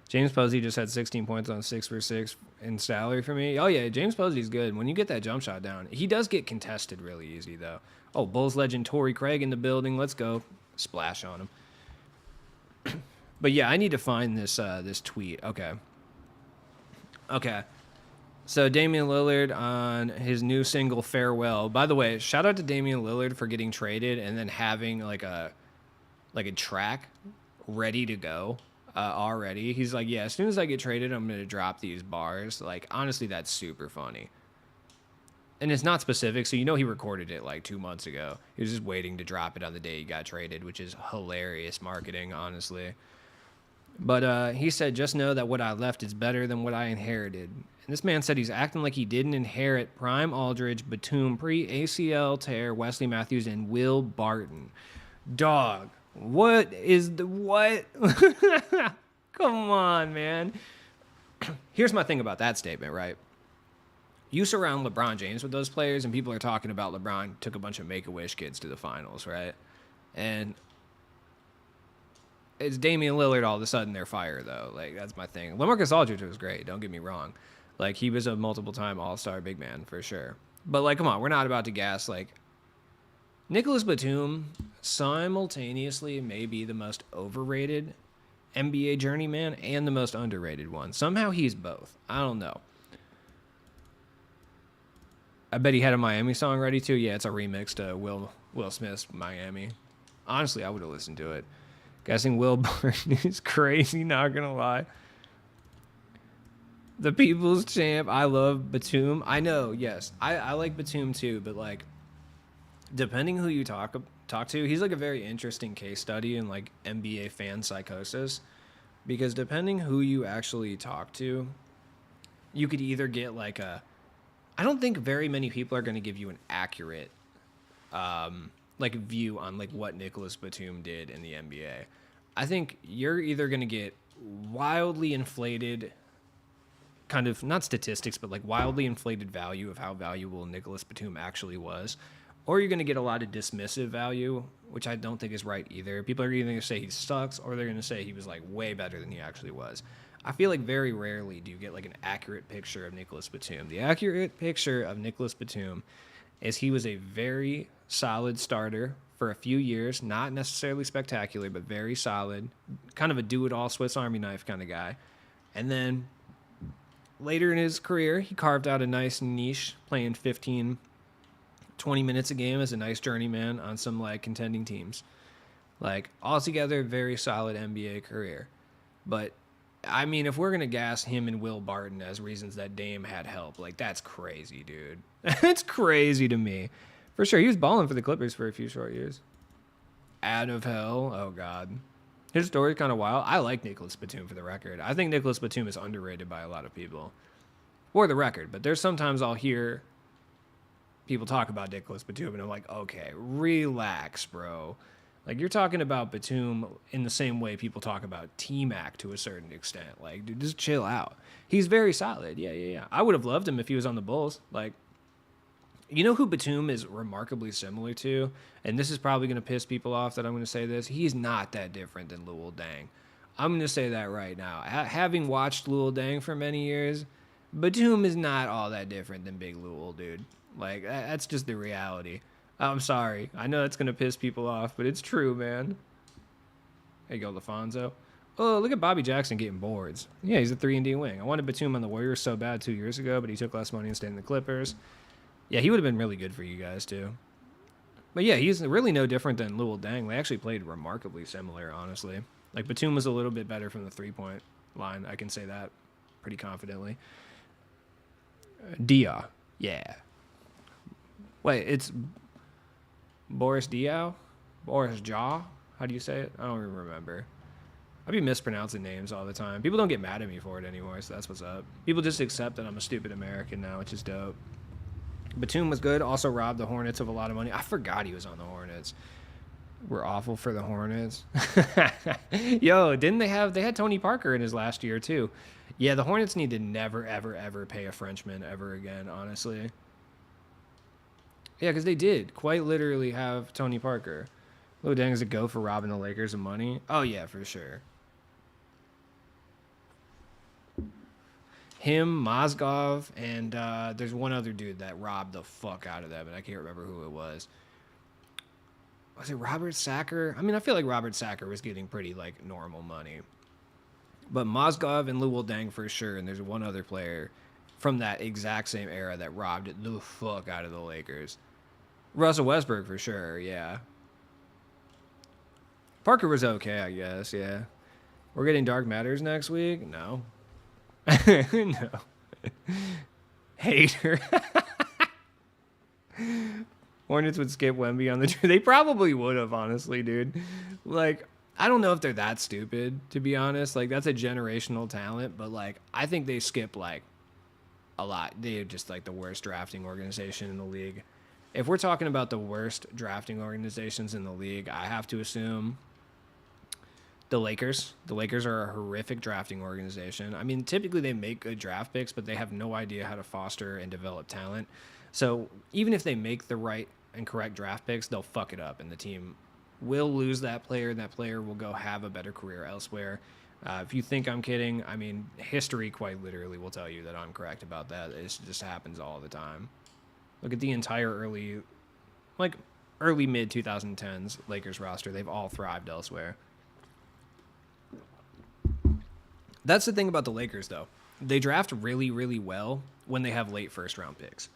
James Posey just had 16 points on 6 for 6 in salary for me. Oh, yeah, James Posey's good. When you get that jump shot down, he does get contested really easy, though. Oh, Bulls legend Torrey Craig in the building. Let's go. Splash on him. But, yeah, I need to find this tweet. Okay. So, Damian Lillard on his new single, Farewell. By the way, shout out to Damian Lillard for getting traded and then having, like a track ready to go. Already. He's like, yeah, as soon as I get traded, I'm going to drop these bars. Like, honestly, that's super funny. And it's not specific, so you know he recorded it like 2 months ago. He was just waiting to drop it on the day he got traded, which is hilarious marketing, honestly. But he said, just know that what I left is better than what I inherited. And this man said he's acting like he didn't inherit Prime Aldridge, Batum, pre-ACL tear, Wesley Matthews, and Will Barton. Dog. What? Come on, man. Here's my thing about that statement, right? You surround LeBron James with those players, and people are talking about LeBron took a bunch of Make-A-Wish kids to the finals, right? And it's Damian Lillard all of a sudden they're fire, though. Like, that's my thing. LaMarcus Aldridge was great, don't get me wrong. Like, he was a multiple-time all-star big man, for sure. But, like, come on, we're not about to gas, like, Nicholas Batum simultaneously may be the most overrated NBA journeyman and the most underrated one. Somehow he's both. I don't know. I bet he had a Miami song ready too. Yeah, it's a remix to Will Smith's Miami. Honestly, I would have listened to it. Guessing Will Barton is crazy, not gonna lie. The people's champ. I love Batum. I know, yes. I like Batum too, but like, depending who you talk to, he's like a very interesting case study in like NBA fan psychosis, because depending who you actually talk to, you could either get like I don't think very many people are going to give you an accurate like view on like what Nicholas Batum did in the NBA. I think you're either going to get wildly inflated kind of, not statistics, but like wildly inflated value of how valuable Nicholas Batum actually was, or you're going to get a lot of dismissive value, which I don't think is right either. People are either going to say he sucks, or they're going to say he was like way better than he actually was. I feel like very rarely do you get like an accurate picture of Nicholas Batum. The accurate picture of Nicholas Batum is he was a very solid starter for a few years, not necessarily spectacular, but very solid, kind of a do-it-all Swiss Army knife kind of guy. And then later in his career, he carved out a nice niche, playing 15, 20 minutes a game as a nice journeyman on some like contending teams. Like altogether, very solid NBA career. But I mean, if we're gonna gas him and Will Barton as reasons that Dame had help, like that's crazy, dude. That's crazy to me. For sure, he was balling for the Clippers for a few short years. Out of hell, oh god. His story's kind of wild. I like Nicholas Batum for the record. I think Nicholas Batum is underrated by a lot of people. For the record, but there's sometimes I'll hear people talk about Nicholas Batum and I'm like, okay, relax, bro. Like you're talking about Batum in the same way people talk about T-Mac to a certain extent. Like, dude, just chill out. He's very solid. Yeah. I would have loved him if he was on the Bulls. Like, you know who Batum is remarkably similar to? And this is probably going to piss people off that I'm going to say this. He's not that different than Luol Deng. I'm going to say that right now. Having watched Luol Deng for many years, Batum is not all that different than Big Luol, dude. Like, that's just the reality. I'm sorry. I know that's going to piss people off, but it's true, man. There you go, LaFonso. Oh, look at Bobby Jackson getting boards. Yeah, he's a 3-and-D wing. I wanted Batum on the Warriors so bad 2 years ago, but he took less money and stayed in the Clippers. Yeah, he would have been really good for you guys, too. But yeah, he's really no different than Luol Deng. They actually played remarkably similar, honestly. Like, Batum was a little bit better from the three-point line. I can say that pretty confidently. Dia. Yeah. Wait, it's Boris Diaw? Boris Jaw? How do you say it? I don't even remember. I be mispronouncing names all the time. People don't get mad at me for it anymore, so that's what's up. People just accept that I'm a stupid American now, which is dope. Batum was good. Also robbed the Hornets of a lot of money. I forgot he was on the Hornets. We're awful for the Hornets. Yo, didn't they had Tony Parker in his last year too? Yeah, the Hornets need to never, ever, ever pay a Frenchman ever again, honestly. Yeah, because they did quite literally have Tony Parker. Luol Deng is a go for robbing the Lakers of money. Oh, yeah, for sure. Him, Mozgov, and there's one other dude that robbed the fuck out of them, and I can't remember who it was. Was it Robert Sacker? I mean, I feel like Robert Sacker was getting pretty, like, normal money. But Mozgov and Luol Deng for sure, and there's one other player from that exact same era that robbed the fuck out of the Lakers. Russell Westbrook for sure, yeah. Parker was okay, I guess, yeah. We're getting Dark Matters next week? No. No. Hater. Hornets would skip Wemby on the trip. They probably would have, honestly, dude. Like, I don't know if they're that stupid, to be honest. Like, that's a generational talent, but, like, I think they skip, like, a lot. They're just, like, the worst drafting organization in the league. If we're talking about the worst drafting organizations in the league, I have to assume the Lakers. The Lakers are a horrific drafting organization. I mean, typically they make good draft picks, but they have no idea how to foster and develop talent. So even if they make the right and correct draft picks, they'll fuck it up, and the team will lose that player, and that player will go have a better career elsewhere. If you think I'm kidding, I mean, history quite literally will tell you that I'm correct about that. It just happens all the time. Look at the entire early mid 2010s Lakers roster. They've all thrived elsewhere. That's the thing about the Lakers, though. They draft really, really well when they have late first round picks.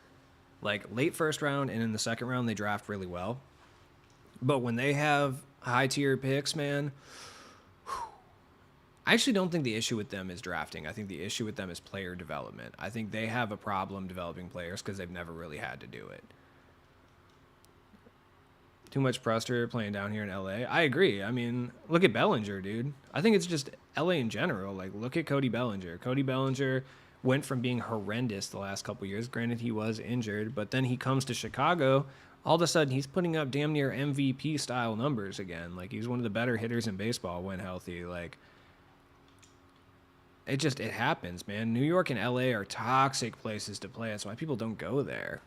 Like late first round and in the second round, they draft really well. But when they have high tier picks, man, I actually don't think the issue with them is drafting. I think the issue with them is player development. I think they have a problem developing players because they've never really had to do it. Too much pressure playing down here in LA. I agree. I mean, look at Bellinger, dude. I think it's just LA in general. Like, look at Cody Bellinger. Cody Bellinger went from being horrendous the last couple years. Granted, he was injured, but then he comes to Chicago. All of a sudden, he's putting up damn near MVP style numbers again. Like, he's one of the better hitters in baseball when healthy. Like, it happens, man. New York and LA are toxic places to play. That's why people don't go there.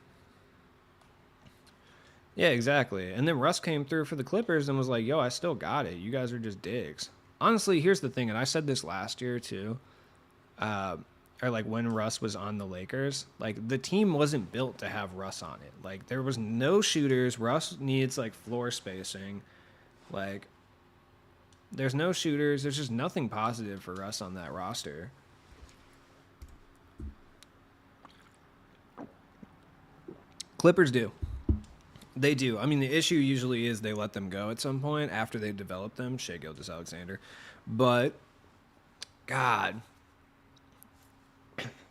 Yeah, exactly. And then Russ came through for the Clippers and was like, "Yo, I still got it. You guys are just dicks." Honestly, here's the thing, and I said this last year too. Uh, or like when Russ was on the Lakers, like the team wasn't built to have Russ on it. Like there was no shooters. Russ needs like floor spacing. Like there's no shooters. There's just nothing positive for Russ on that roster. Clippers do. They do. I mean, the issue usually is they let them go at some point after they've developed them. Shea Gilgeous-Alexander. But, God,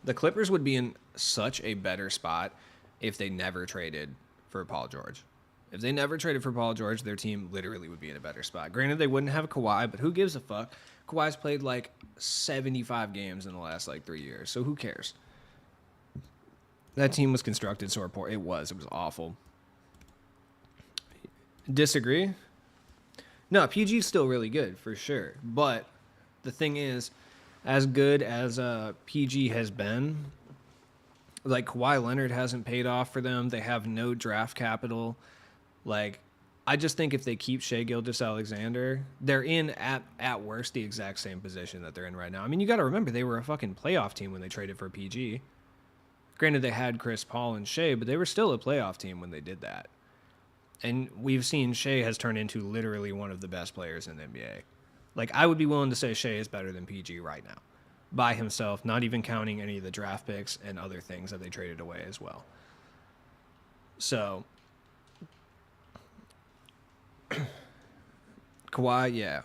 the Clippers would be in such a better spot if they never traded for Paul George. If they never traded for Paul George, their team literally would be in a better spot. Granted, they wouldn't have Kawhi, but who gives a fuck? Kawhi's played like 75 games in the last like 3 years, so who cares? That team was constructed so poor. It was awful. Disagree? No, PG's still really good for sure. But the thing is, as good as PG has been, like Kawhi Leonard hasn't paid off for them. They have no draft capital. Like, I just think if they keep Shea Gilgeous-Alexander, they're in at worst the exact same position that they're in right now. I mean, you got to remember they were a fucking playoff team when they traded for PG. Granted, they had Chris Paul and Shea, but they were still a playoff team when they did that. And we've seen Shea has turned into literally one of the best players in the NBA. Like, I would be willing to say Shea is better than PG right now. By himself, not even counting any of the draft picks and other things that they traded away as well. So, Kawhi, yeah.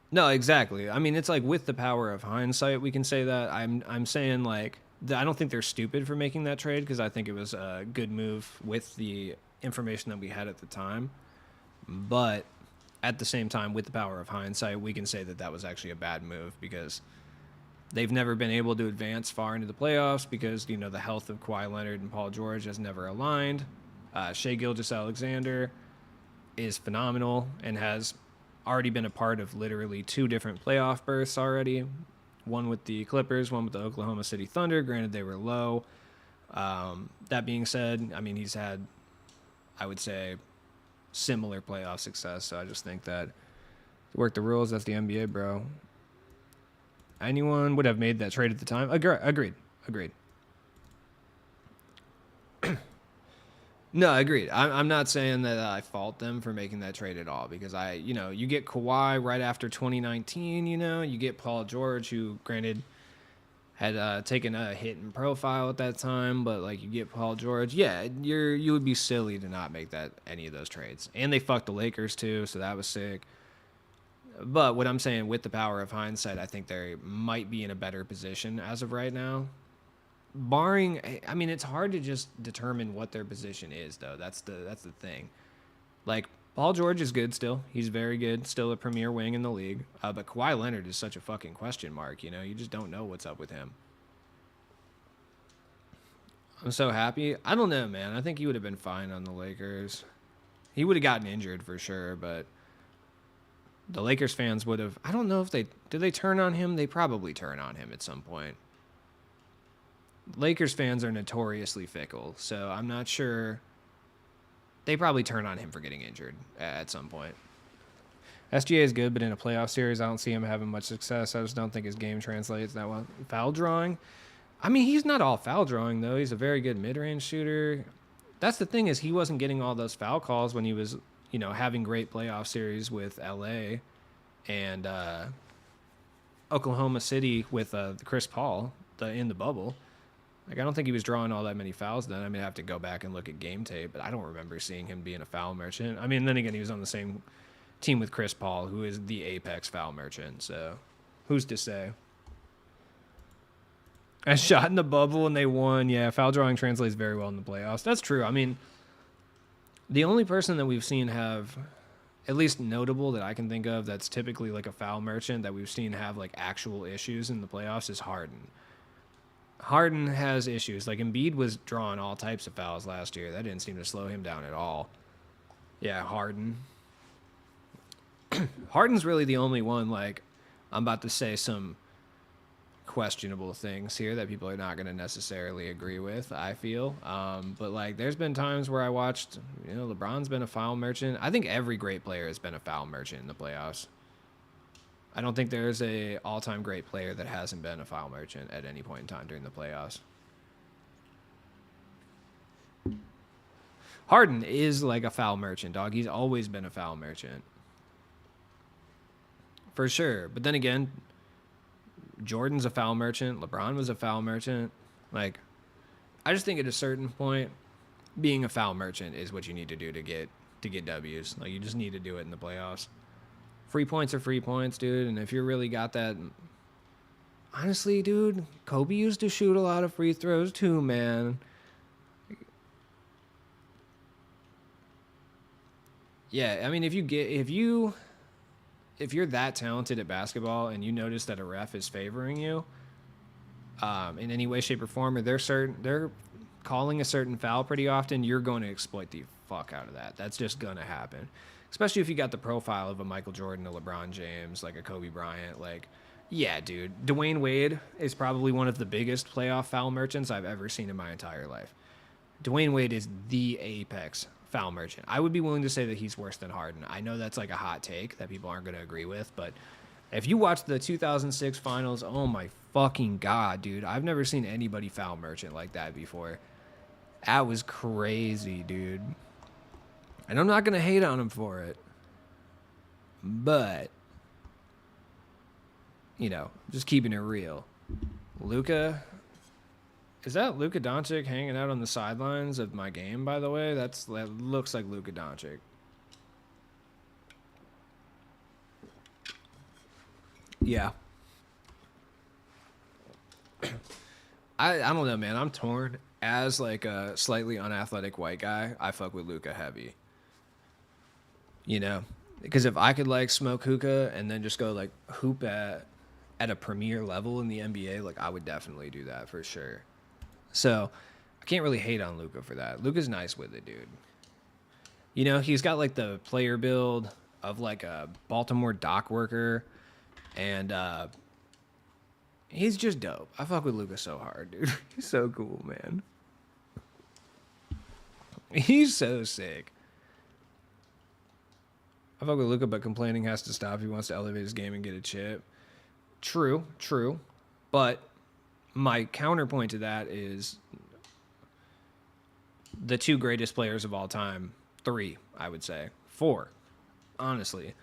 No, exactly. I mean, it's like with the power of hindsight, we can say that. I'm saying, like, I don't think they're stupid for making that trade because I think it was a good move with the information that we had at the time. But at the same time, with the power of hindsight, we can say that that was actually a bad move because they've never been able to advance far into the playoffs because, you know, the health of Kawhi Leonard and Paul George has never aligned. Shea Gilgeous-Alexander is phenomenal and has already been a part of literally 2 different playoff berths already. One with the Clippers, one with the Oklahoma City Thunder. Granted, they were low. That being said, I mean, he's had, I would say, similar playoff success. So I just think that work the rules. That's the NBA, bro. Anyone would have made that trade at the time. Agreed. No, agreed. I'm not saying that I fault them for making that trade at all because you get Kawhi right after 2019, you get Paul George, who granted had taken a hit in profile at that time, but like you get Paul George, yeah, you would be silly to not make any of those trades. And they fucked the Lakers too, so that was sick. But what I'm saying, with the power of hindsight, I think they might be in a better position as of right now. Barring, I mean, it's hard to just determine what their position is, though. That's the thing. Like, Paul George is good still. He's very good. Still a premier wing in the league. But Kawhi Leonard is such a fucking question mark, You just don't know what's up with him. I'm so happy. I don't know, man. I think he would have been fine on the Lakers. He would have gotten injured for sure, but the Lakers fans would have... I don't know if did they turn on him? They probably turn on him at some point. Lakers fans are notoriously fickle, so I'm not sure. They probably turn on him for getting injured at some point. SGA is good, but in a playoff series, I don't see him having much success. I just don't think his game translates that well. Foul drawing? I mean, he's not all foul drawing, though. He's a very good mid-range shooter. That's the thing, is he wasn't getting all those foul calls when he was, having great playoff series with LA and Oklahoma City with Chris Paul in the bubble. Like, I don't think he was drawing all that many fouls then. I mean, I have to go back and look at game tape, but I don't remember seeing him being a foul merchant. I mean, then again, he was on the same team with Chris Paul, who is the apex foul merchant. So, who's to say? I shot in the bubble and they won. Yeah, foul drawing translates very well in the playoffs. That's true. I mean, the only person that we've seen have, at least notable that I can think of, that's typically like a foul merchant that we've seen have like actual issues in the playoffs is Harden. Harden has issues. Like, Embiid was drawing all types of fouls last year. That didn't seem to slow him down at all. Yeah, Harden. Harden's really the only one, like, I'm about to say some questionable things here that people are not going to necessarily agree with, I feel. But like, there's been times where I watched, LeBron's been a foul merchant. I think every great player has been a foul merchant in the playoffs. I don't think there's a all-time great player that hasn't been a foul merchant at any point in time during the playoffs. Harden is like a foul merchant, dog. He's always been a foul merchant. For sure. But then again, Jordan's a foul merchant. LeBron was a foul merchant. Like, I just think at a certain point, being a foul merchant is what you need to do to get W's. Like, you just need to do it in the playoffs. Free points are free points, dude. And if you really got that, honestly, dude, Kobe used to shoot a lot of free throws too, man. Yeah, I mean, if you're that talented at basketball and you notice that a ref is favoring you, in any way, shape, or form, or they're calling a certain foul pretty often, you're going to exploit the fuck out of that. That's just going to happen. Especially if you got the profile of a Michael Jordan, a LeBron James, like a Kobe Bryant. Like, yeah, dude. Dwayne Wade is probably one of the biggest playoff foul merchants I've ever seen in my entire life. Dwayne Wade is the apex foul merchant. I would be willing to say that he's worse than Harden. I know that's like a hot take that people aren't going to agree with, but if you watch the 2006 finals, oh my fucking God, dude. I've never seen anybody foul merchant like that before. That was crazy, dude. And I'm not going to hate on him for it. But, just keeping it real. Luka, is that Luka Doncic hanging out on the sidelines of my game, by the way? That looks like Luka Doncic. Yeah. I don't know, man. I'm torn. As like a slightly unathletic white guy, I fuck with Luka heavy. Because if I could like smoke hookah and then just go like hoop at a premier level in the NBA, like I would definitely do that for sure. So I can't really hate on Luka for that. Luka's nice with it, dude. He's got like the player build of like a Baltimore dock worker, and he's just dope. I fuck with Luka so hard, dude. He's so cool, man. He's so sick. I fuck with Luka, but complaining has to stop. He wants to elevate his game and get a chip. True. But my counterpoint to that is the two greatest players of all time, 3, I would say, 4, honestly,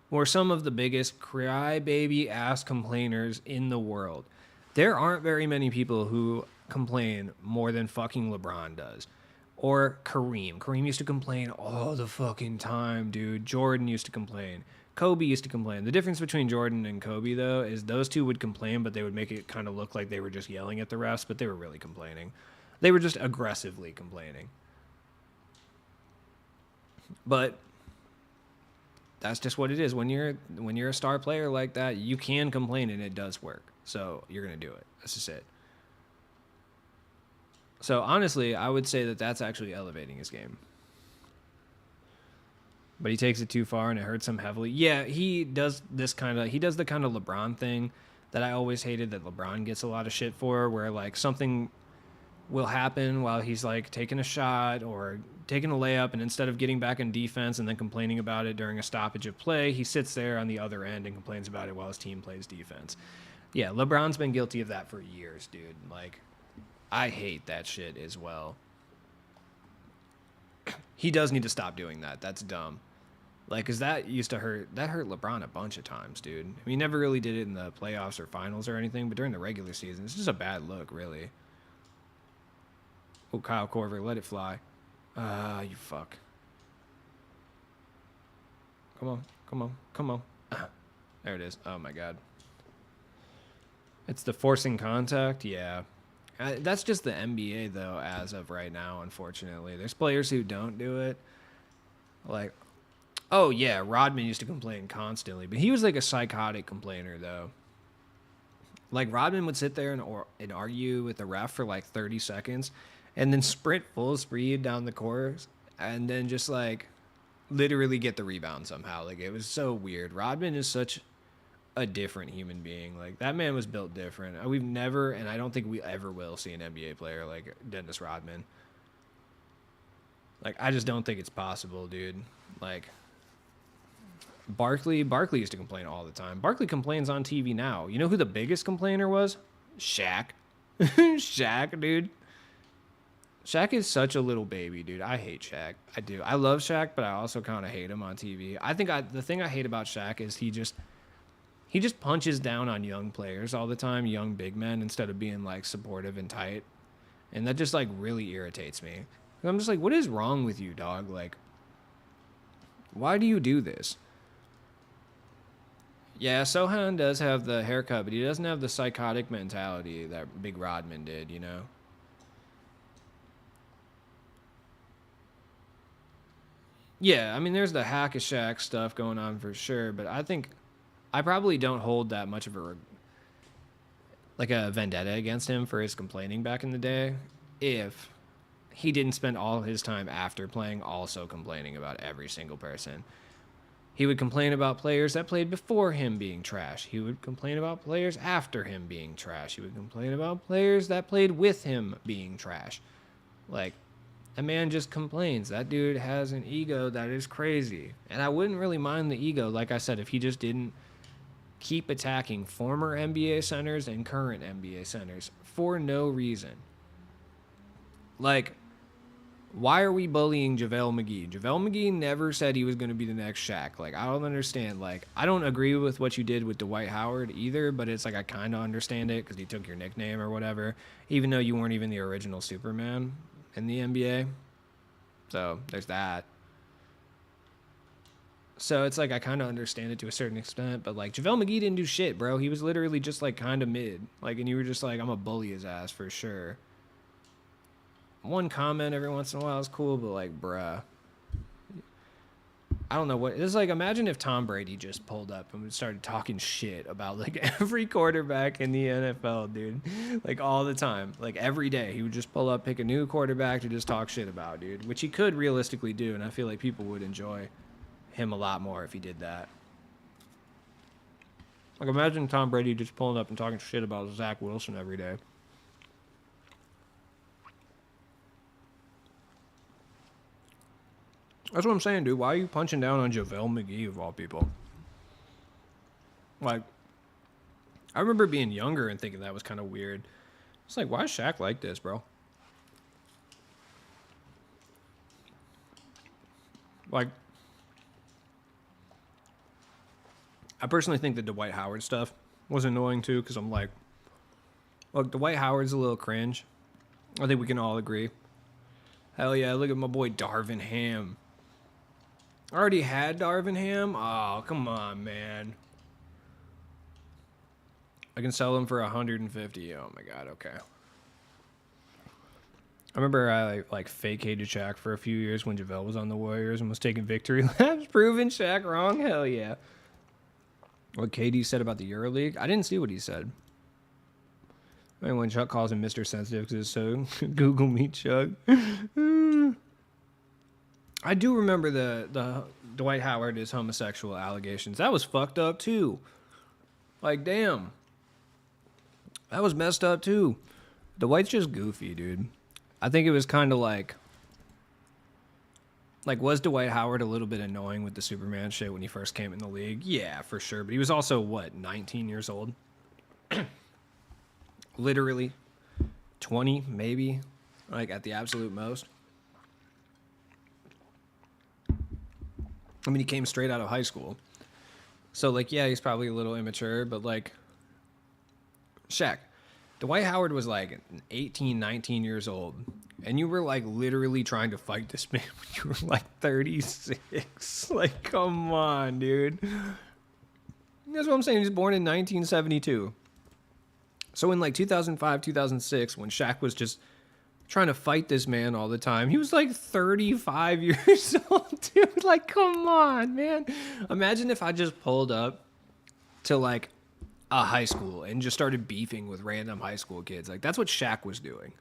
were some of the biggest crybaby ass complainers in the world. There aren't very many people who complain more than fucking LeBron does. Or Kareem. Kareem used to complain all the fucking time, dude. Jordan used to complain. Kobe used to complain. The difference between Jordan and Kobe, though, is those two would complain, but they would make it kind of look like they were just yelling at the refs, but they were really complaining. They were just aggressively complaining. But that's just what it is. When you're a star player like that, you can complain and it does work. So you're going to do it. That's just it. So honestly, I would say that that's actually elevating his game. But he takes it too far and it hurts him heavily. Yeah, he does the kind of LeBron thing that I always hated that LeBron gets a lot of shit for, where like something will happen while he's like taking a shot or taking a layup, and instead of getting back in defense and then complaining about it during a stoppage of play, he sits there on the other end and complains about it while his team plays defense. Yeah, LeBron's been guilty of that for years, dude. Like, I hate that shit as well. He does need to stop doing that. That's dumb. Like, cause that hurt LeBron a bunch of times, dude. I mean, he never really did it in the playoffs or finals or anything, but during the regular season, it's just a bad look, really. Oh, Kyle Korver, let it fly. You fuck. Come on. There it is. Oh my God. It's the forcing contact, yeah. That's just the NBA, though, as of right now, unfortunately. There's players who don't do it. Like, oh, yeah, Rodman used to complain constantly, but he was like a psychotic complainer, though. Like, Rodman would sit there and argue with the ref for like 30 seconds and then sprint full speed down the course and then just like literally get the rebound somehow. Like, it was so weird. Rodman is such a different human being. Like, that man was built different. We've never, and I don't think we ever will, see an NBA player like Dennis Rodman. Like, I just don't think it's possible, dude. Like, Barkley used to complain all the time. Barkley complains on TV now. You know who the biggest complainer was? Shaq. Shaq, dude. Shaq is such a little baby, dude. I hate Shaq. I do. I love Shaq, but I also kind of hate him on TV. I think the thing I hate about Shaq is he just punches down on young players all the time, young big men, instead of being like supportive and tight. And that just like really irritates me. I'm just like, what is wrong with you, dog? Like, why do you do this? Yeah, Sohan does have the haircut, but he doesn't have the psychotic mentality that Big Rodman did, you know? Yeah, I mean, there's the hack of Shaq stuff going on for sure, but I think I probably don't hold that much of like a vendetta against him for his complaining back in the day if he didn't spend all his time after playing also complaining about every single person. He would complain about players that played before him being trash. He would complain about players after him being trash. He would complain about players that played with him being trash. Like, a man just complains. That dude has an ego that is crazy. And I wouldn't really mind the ego, like I said, if he just didn't keep attacking former NBA centers and current NBA centers for no reason. Like, why are we bullying JaVale McGee? JaVale McGee never said he was going to be the next Shaq. Like, I don't understand. Like, I don't agree with what you did with Dwight Howard either, but it's like I kind of understand it because he took your nickname or whatever, even though you weren't even the original Superman in the NBA. So, there's that. So, it's like I kind of understand it to a certain extent, but like, JaVale McGee didn't do shit, bro. He was literally just like kind of mid. Like, and you were just like, I'm going to bully his ass for sure. One comment every once in a while is cool, but like, bruh, I don't know what it's like. Imagine if Tom Brady just pulled up and started talking shit about like every quarterback in the NFL, dude, like all the time, like every day. He would just pull up, pick a new quarterback to just talk shit about, dude, which he could realistically do, and I feel like people would enjoy him a lot more if he did that. Like, imagine Tom Brady just pulling up and talking shit about Zach Wilson every day. That's what I'm saying, dude. Why are you punching down on JaVale McGee of all people? Like, I remember being younger and thinking that was kind of weird. It's like, why is Shaq like this, bro? Like, I personally think the Dwight Howard stuff was annoying too, because I'm like, look, Dwight Howard's a little cringe. I think we can all agree. Hell yeah, look at my boy Darvin Ham. I already had Darvin Ham. Oh, come on, man. I can sell him for 150. Oh my god, okay. I remember I like fake hated Shaq for a few years when JaVale was on the Warriors and was taking victory laps, proving Shaq wrong. Hell yeah. What KD said about the EuroLeague? I didn't see what he said. I mean, when Chuck calls him Mr. Sensitive because it's so Google me, Chuck. I do remember the Dwight Howard is homosexual allegations. That was fucked up too. Like, damn. That was messed up too. Dwight's just goofy, dude. I think it was kind of like, was Dwight Howard a little bit annoying with the Superman shit when he first came in the league? Yeah, for sure. But he was also, what, 19 years old? Literally. 20, maybe. Like, at the absolute most. I mean, he came straight out of high school. So, like, yeah, he's probably a little immature, but, like, Shaq. Dwight Howard was, like, 18, 19 years old. And you were, like, literally trying to fight this man when you were, like, 36. Like, come on, dude. That's what I'm saying. He was born in 1972. So, in, like, 2005, 2006, when Shaq was just trying to fight this man all the time, he was like 35 years old, dude. Like, come on, man. Imagine if I just pulled up to like a high school and just started beefing with random high school kids. Like, that's what Shaq was doing.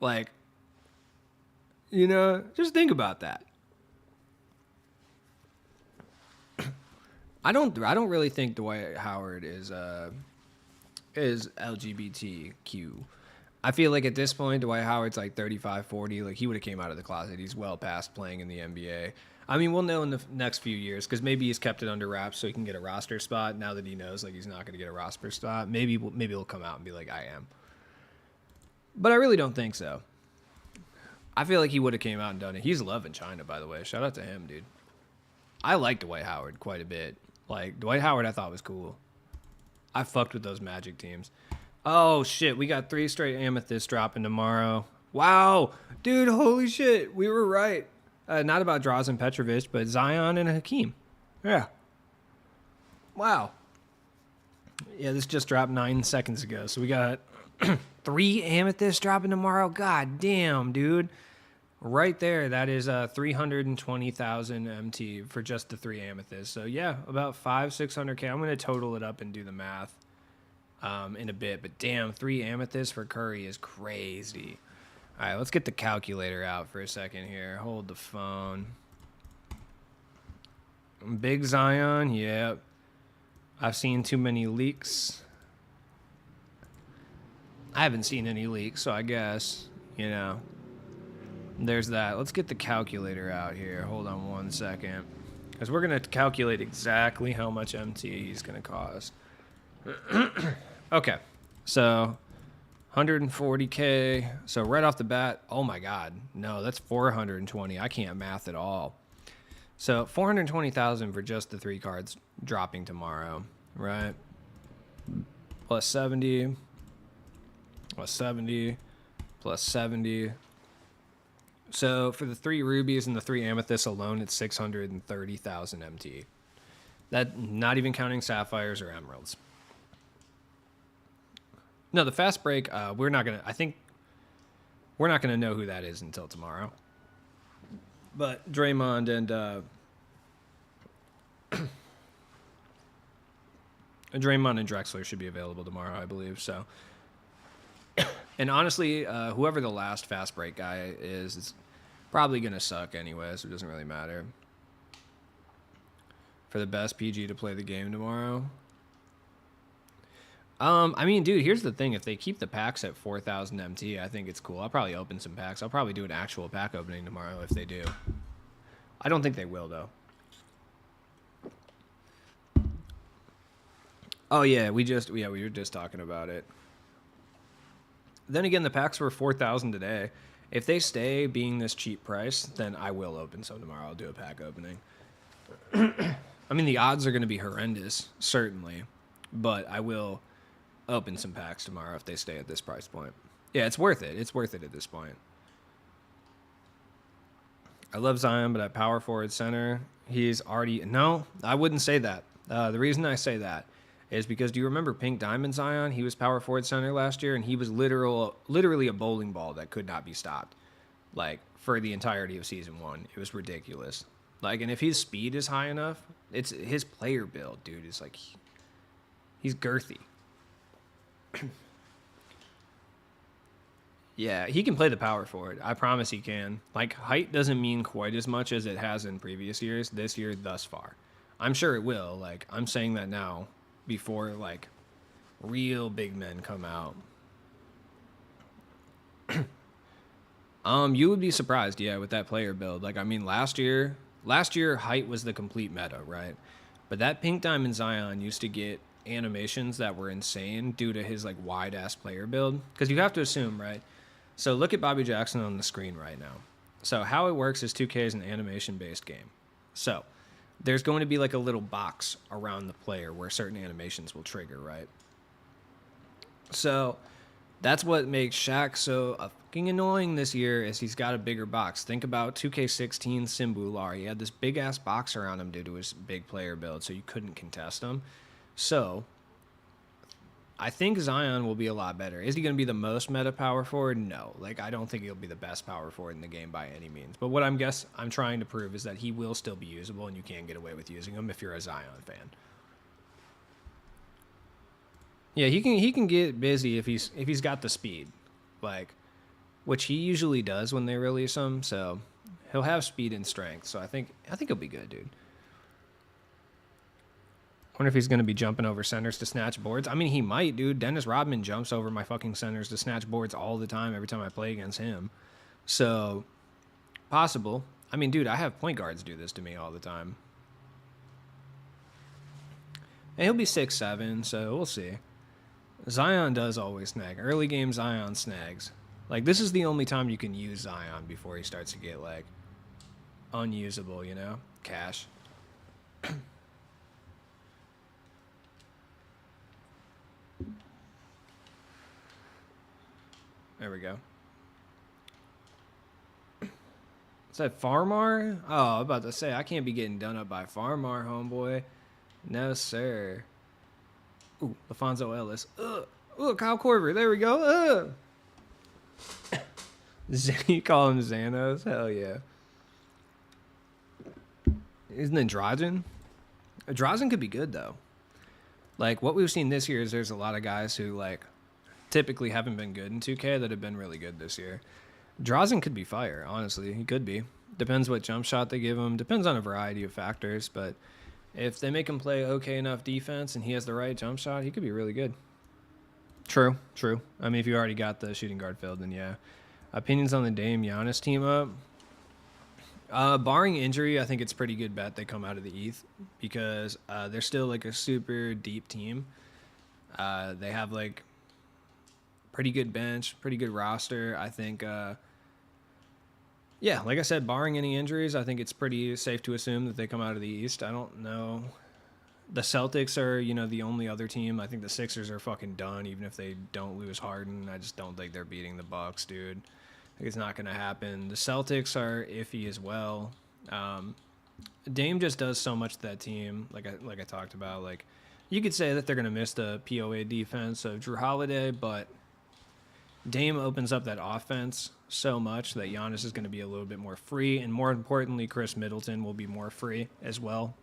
Like, you know, just think about that. I don't really think Dwight Howard is LGBTQ. I feel like at this point, Dwight Howard's like 35, 40. Like, he would have came out of the closet. He's well past playing in the NBA. I mean, we'll know in the next few years because maybe he's kept it under wraps so he can get a roster spot. Now that he knows like he's not going to get a roster spot, maybe he'll come out and be like, I am. But I really don't think so. I feel like he would have came out and done it. He's loving China, by the way. Shout out to him, dude. I like Dwight Howard quite a bit. Like, Dwight Howard I thought was cool. I fucked with those Magic teams. Oh, shit. We got 3 straight amethysts dropping tomorrow. Wow. Dude, holy shit. We were right. Not about Drazen Petrovic, but Zion and Hakeem. Yeah. Wow. Yeah, this just dropped 9 seconds ago. So we got 3 amethysts dropping tomorrow. God damn, dude. Right there, that is 320,000 MT for just the 3 amethysts. So yeah, about 600K. I'm gonna total it up and do the math in a bit. But damn, 3 amethysts for Curry is crazy. All right, let's get the calculator out for a second here. Hold the phone. Big Zion, yep. I've seen too many leaks. I haven't seen any leaks, so I guess, you know. There's that. Let's get the calculator out here. Hold on 1 second. Because we're going to calculate exactly how much MT he's going to cost. Okay. So, 140K. So, right off the bat, oh my God. No, that's 420. I can't math at all. So, 420,000 for just the 3 cards dropping tomorrow, right? Plus 70. Plus 70. Plus 70. So for the 3 rubies and the 3 amethysts alone, it's 630,000 MT. That not even counting sapphires or emeralds. No, the fast break, we're not gonna know who that is until tomorrow. But Draymond and Drexler should be available tomorrow, I believe. So. And honestly, whoever the last fast break guy is probably going to suck anyway, so it doesn't really matter. For the best PG to play the game tomorrow. I mean, dude, here's the thing. If they keep the packs at 4,000 MT, I think it's cool. I'll probably open some packs. I'll probably do an actual pack opening tomorrow if they do. I don't think they will, though. Oh, yeah, we were just talking about it. Then again, the packs were 4,000 today. If they stay being this cheap price, then I will open some tomorrow. I'll do a pack opening. I mean, the odds are going to be horrendous, certainly. But I will open some packs tomorrow if they stay at this price point. Yeah, it's worth it. It's worth it at this point. I love Zion, but at power forward center, he's already... No, I wouldn't say that. The reason I say that is because, do you remember Pink Diamond Zion? He was power forward center last year, and he was literally a bowling ball that could not be stopped, like, for the entirety of Season 1. It was ridiculous. Like, and if his speed is high enough, it's his player build, dude, is like, he's girthy. Yeah, he can play the power forward. I promise he can. Like, height doesn't mean quite as much as it has in previous years, this year thus far. I'm sure it will. Like, I'm saying that now, before, like, real big men come out. You would be surprised, yeah, with that player build. Like, I mean, last year, height was the complete meta, right? But that Pink Diamond Zion used to get animations that were insane due to his, like, wide-ass player build. Because you have to assume, right? So look at Bobby Jackson on the screen right now. So how it works is 2K is an animation-based game. So there's going to be like a little box around the player where certain animations will trigger, right? So that's what makes Shaq so fucking annoying this year is he's got a bigger box. Think about 2K16 Simbular. He had this big-ass box around him due to his big player build, so you couldn't contest him. So I think Zion will be a lot better. Is he going to be the most meta power forward? No. Like, I don't think he'll be the best power forward in the game by any means. But what I'm trying to prove is that he will still be usable, and you can get away with using him if you're a Zion fan. Yeah, he can get busy if he's got the speed, like, which he usually does when they release him. So he'll have speed and strength. So I think he'll be good, dude. Wonder if he's going to be jumping over centers to snatch boards. I mean, he might, dude. Dennis Rodman jumps over my fucking centers to snatch boards all the time every time I play against him. So, possible. I mean, dude, I have point guards do this to me all the time. And he'll be 6'7", so we'll see. Zion does always snag. Early game Zion snags. Like, this is the only time you can use Zion before he starts to get, like, unusable, you know? Cash. There we go. Is that Farmar? Oh, I'm about to say, I can't be getting done up by Farmar, homeboy. No, sir. Ooh, LaFonso Ellis. Ugh, Kyle Korver. There we go. You call him Xanos? Hell yeah. Isn't it Drazen? Drazen could be good, though. Like, what we've seen this year is there's a lot of guys who, like, typically haven't been good in 2K that have been really good this year. Drazen could be fire, honestly. He could be. Depends what jump shot they give him. Depends on a variety of factors, but if they make him play okay enough defense and he has the right jump shot, he could be really good. True. I mean, if you already got the shooting guard filled, then yeah. Opinions on the Dame Giannis team up? Barring injury, I think it's pretty good bet they come out of the ETH because they're still like a super deep team. They have like pretty good bench, pretty good roster. I think, yeah, like I said, barring any injuries, I think it's pretty safe to assume that they come out of the East. I don't know. The Celtics are, you know, the only other team. I think the Sixers are fucking done, even if they don't lose Harden. I just don't think they're beating the Bucks, dude. I think it's not going to happen. The Celtics are iffy as well. Dame just does so much to that team, like I talked about. Like, you could say that they're going to miss the POA defense of Drew Holiday, but Dame opens up that offense so much that Giannis is going to be a little bit more free, and more importantly, Chris Middleton will be more free as well.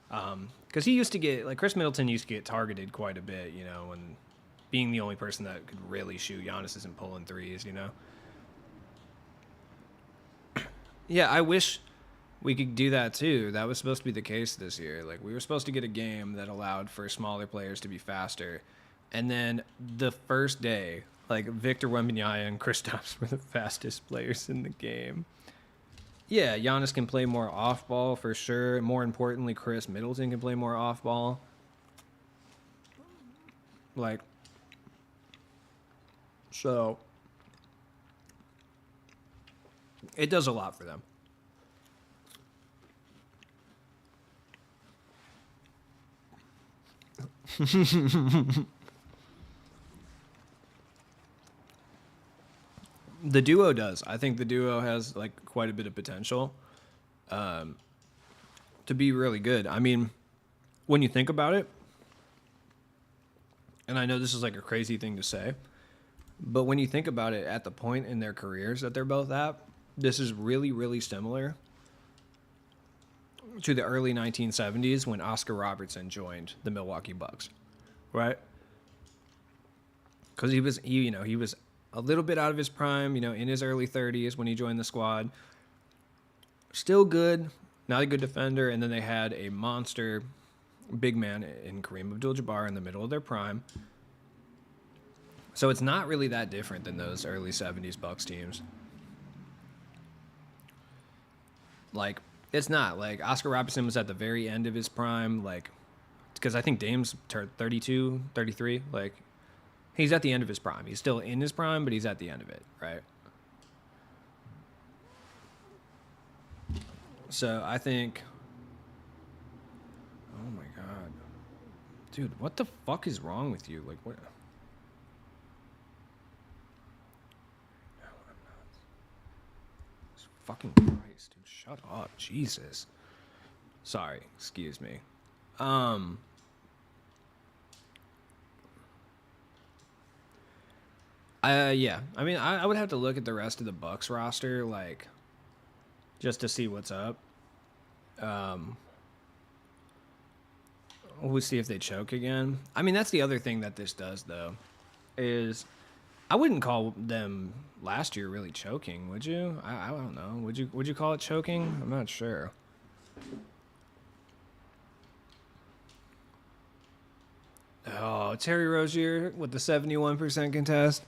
Because he used to get, like, Chris Middleton used to get targeted quite a bit, you know, and being the only person that could really shoot, Giannis isn't pulling threes, you know. Yeah, I wish we could do that too. That was supposed to be the case this year. Like, we were supposed to get a game that allowed for smaller players to be faster. And then the first day, like, Victor Wembanyama and Kristaps were the fastest players in the game. Yeah, Giannis can play more off-ball for sure. More importantly, Chris Middleton can play more off-ball. Like, so it does a lot for them. The duo does. I think the duo has, like, quite a bit of potential to be really good. I mean, when you think about it, and I know this is like a crazy thing to say, but when you think about it, at the point in their careers that they're both at, this is really, really similar to the early 1970s when Oscar Robertson joined the Milwaukee Bucks, right? Because he was a little bit out of his prime, you know, in his early 30s when he joined the squad. Still good, not a good defender, and then they had a monster big man in Kareem Abdul-Jabbar in the middle of their prime. So it's not really that different than those early 70s Bucks teams. Like, it's not. Like, Oscar Robertson was at the very end of his prime, like, because I think Dame's 32, 33, like, he's at the end of his prime. He's still in his prime, but he's at the end of it, right? So I think... Oh, my God. Dude, what the fuck is wrong with you? Like, what... No, I'm not. Jesus fucking Christ, dude. Shut up. Jesus. Sorry. Excuse me. Yeah. I mean, I would have to look at the rest of the Bucks roster, like, just to see what's up. We'll see if they choke again. I mean, that's the other thing that this does, though, is I wouldn't call them last year really choking, would you? I don't know. Would you call it choking? I'm not sure. Oh, Terry Rozier with the 71% contest.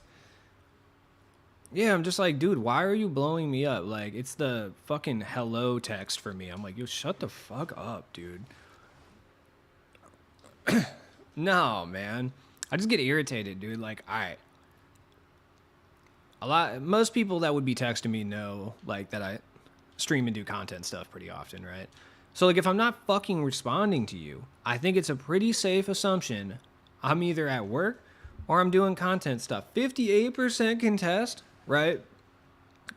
Yeah, I'm just like, dude, why are you blowing me up? Like, it's the fucking hello text for me. I'm like, yo, shut the fuck up, dude. No, man. I just get irritated, dude. Like, all right. Most people that would be texting me know, like, that I stream and do content stuff pretty often, right? So, like, if I'm not fucking responding to you, I think it's a pretty safe assumption I'm either at work or I'm doing content stuff. 58% contest, right?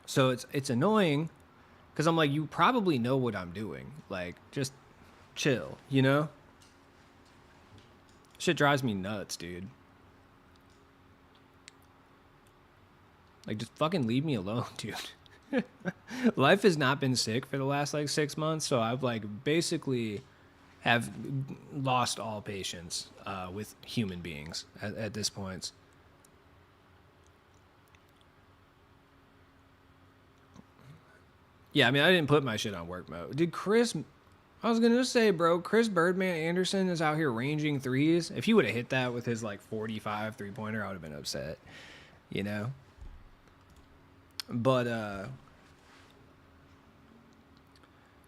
So it's annoying because I'm like, you probably know what I'm doing. Like, just chill, you know? Shit drives me nuts, dude. Like, just fucking leave me alone, dude. Life has not been sick for the last, like, 6 months, so I've, like, basically have lost all patience with human beings at this point. Yeah, I mean, I didn't put my shit on work mode. Did Chris... I was going to say, bro, Chris Birdman Anderson is out here ranging threes. If he would have hit that with his, like, 45 three-pointer, I would have been upset, you know? But,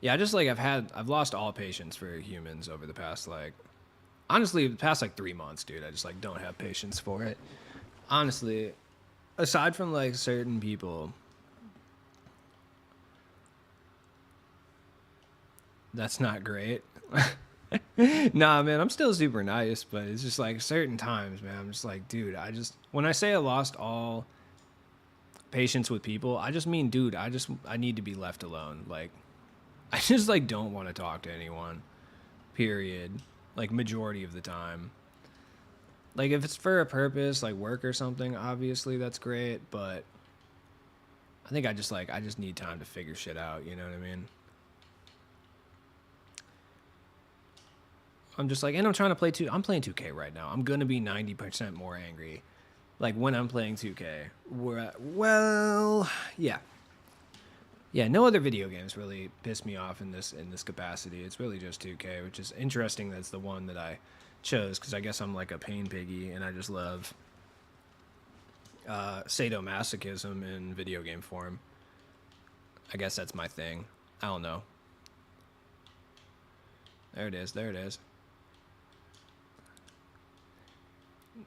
yeah, just, like, I've lost all patience for humans over the past, like, honestly, the past, like, 3 months, dude. I just, like, don't have patience for it. Honestly, aside from, like, certain people... That's not great. Nah, man, I'm still super nice, but it's just like certain times, man. I'm just like, dude, when I say I lost all patience with people, I just mean, dude, I need to be left alone. Like, I just like don't want to talk to anyone, period. Like, majority of the time. Like, if it's for a purpose, like work or something, obviously that's great, but I think I just need time to figure shit out, you know what I mean? I'm just like, and I'm trying to I'm playing 2K right now. I'm going to be 90% more angry. Like, when I'm playing 2K. Well, yeah. Yeah, no other video games really piss me off in this capacity. It's really just 2K, which is interesting that's the one that I chose, because I guess I'm like a pain piggy, and I just love sadomasochism in video game form. I guess that's my thing. I don't know. There it is. There it is.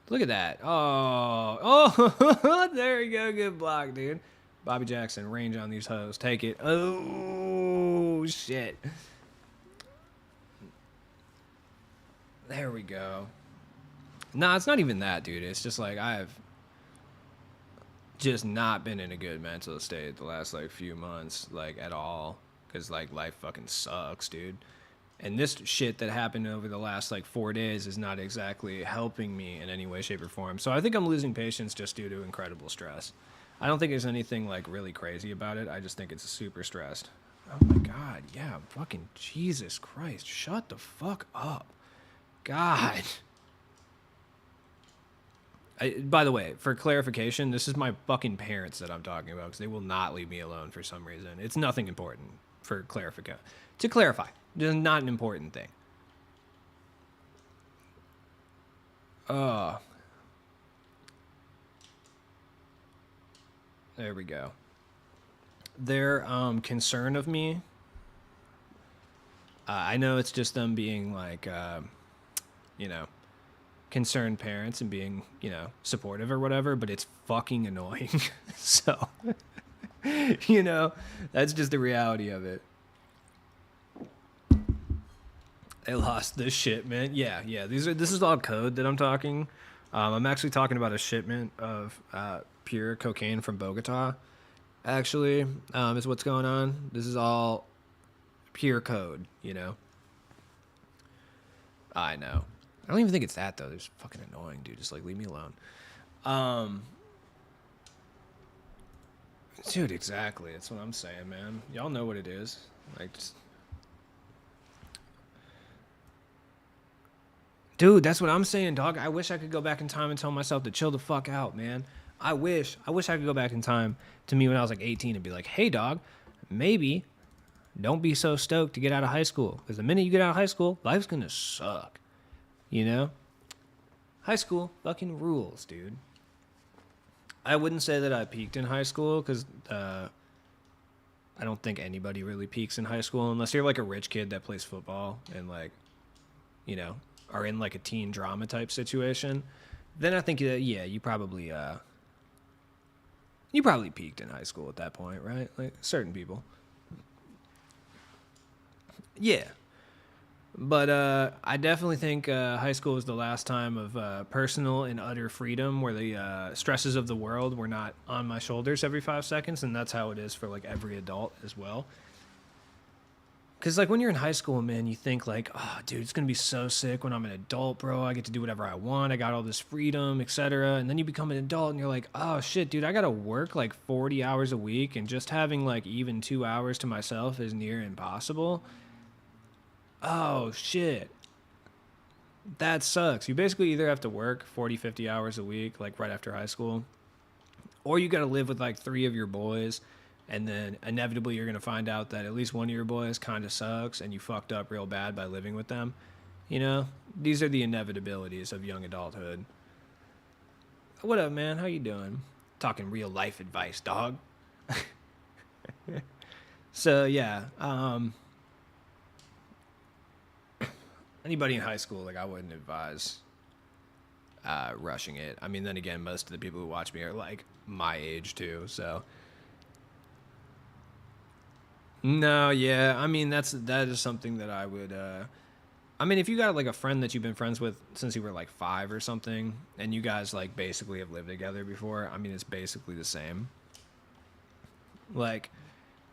Look at that. Oh, there you go. Good block, dude. Bobby Jackson, range on these hoes. Take it. Oh, shit. There we go. Nah, it's not even that, dude. It's just like I've just not been in a good mental state the last, like, few months, like, at all. Because, like, life fucking sucks, dude. And this shit that happened over the last, like, 4 days is not exactly helping me in any way, shape, or form. So I think I'm losing patience just due to incredible stress. I don't think there's anything, like, really crazy about it. I just think it's super stressed. Oh, my God. Yeah, fucking Jesus Christ. Shut the fuck up. God. By the way, for clarification, this is my fucking parents that I'm talking about, because they will not leave me alone for some reason. It's nothing important for clarification. To clarify. Just not an important thing. There we go. Their concern of me, I know it's just them being like, you know, concerned parents and being, you know, supportive or whatever, but it's fucking annoying. So, you know, that's just the reality of it. They lost this shipment. Yeah. This is all code that I'm talking. I'm actually talking about a shipment of pure cocaine from Bogota. Actually, is what's going on. This is all pure code, you know. I know. I don't even think it's that though. It's fucking annoying, dude. Just like leave me alone. Dude, exactly. That's what I'm saying, man. Y'all know what it is. Like, just. Dude, that's what I'm saying, dog. I wish I could go back in time and tell myself to chill the fuck out, man. I wish I could go back in time to me when I was like 18 and be like, hey, dog, maybe don't be so stoked to get out of high school. Because the minute you get out of high school, life's going to suck. You know? High school fucking rules, dude. I wouldn't say that I peaked in high school because I don't think anybody really peaks in high school unless you're like a rich kid that plays football and like, you know, are in like a teen drama type situation. Then I think yeah, you probably peaked in high school at that point, right? Like certain people. Yeah. But I definitely think high school was the last time of personal and utter freedom where the stresses of the world were not on my shoulders every 5 seconds. And that's how it is for like every adult as well. Because like when you're in high school, man, you think like, oh, dude, it's going to be so sick when I'm an adult, bro. I get to do whatever I want. I got all this freedom, etc. And then you become an adult and you're like, oh, shit, dude, I got to work like 40 hours a week. And just having like even 2 hours to myself is near impossible. Oh, shit. That sucks. You basically either have to work 40, 50 hours a week, like right after high school, or you got to live with like 3 of your boys, and then inevitably you're going to find out that at least one of your boys kind of sucks and you fucked up real bad by living with them. You know, these are the inevitabilities of young adulthood. What up, man? How you doing? Talking real life advice, dog. So, yeah, anybody in high school, like I wouldn't advise rushing it. I mean, then again, most of the people who watch me are like my age too, so no, yeah. I mean, that is something that I would. I mean, if you got like a friend that you've been friends with since you were like 5 or something, and you guys like basically have lived together before, I mean, it's basically the same. Like,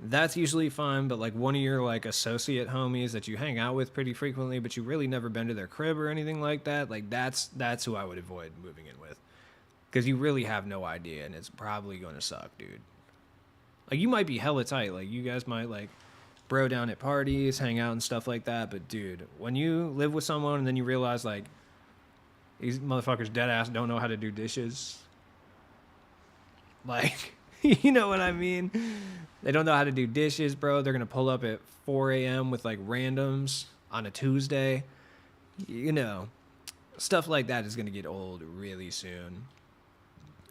that's usually fun, but like one of your like associate homies that you hang out with pretty frequently, but you really never been to their crib or anything like that, like that's who I would avoid moving in with, because you really have no idea, and it's probably going to suck, dude. Like you might be hella tight, like you guys might like bro down at parties, hang out and stuff like that, but dude, when you live with someone and then you realize like these motherfuckers dead ass don't know how to do dishes, like you know what I mean? They don't know how to do dishes, bro. They're gonna pull up at 4 a.m. with like randoms on a Tuesday. You know, stuff like that is gonna get old really soon.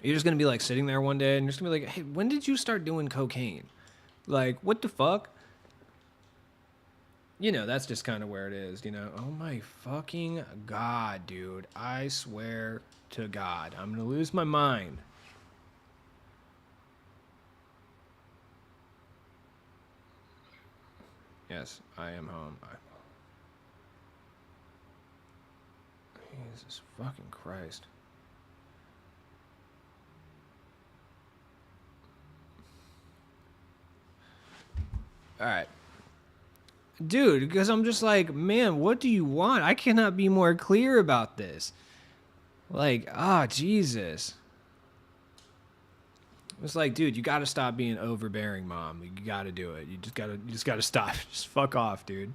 You're just gonna be like sitting there one day and you're just gonna be like, hey, when did you start doing cocaine? Like, what the fuck? You know, that's just kind of where it is, you know? Oh my fucking God, dude. I swear to God, I'm gonna lose my mind. Yes, I am home. Jesus fucking Christ. All right. Dude, because I'm just like, man, what do you want? I cannot be more clear about this. Like, Jesus. It's like, dude, you got to stop being overbearing, mom. You got to do it. You just got to stop. Just fuck off, dude.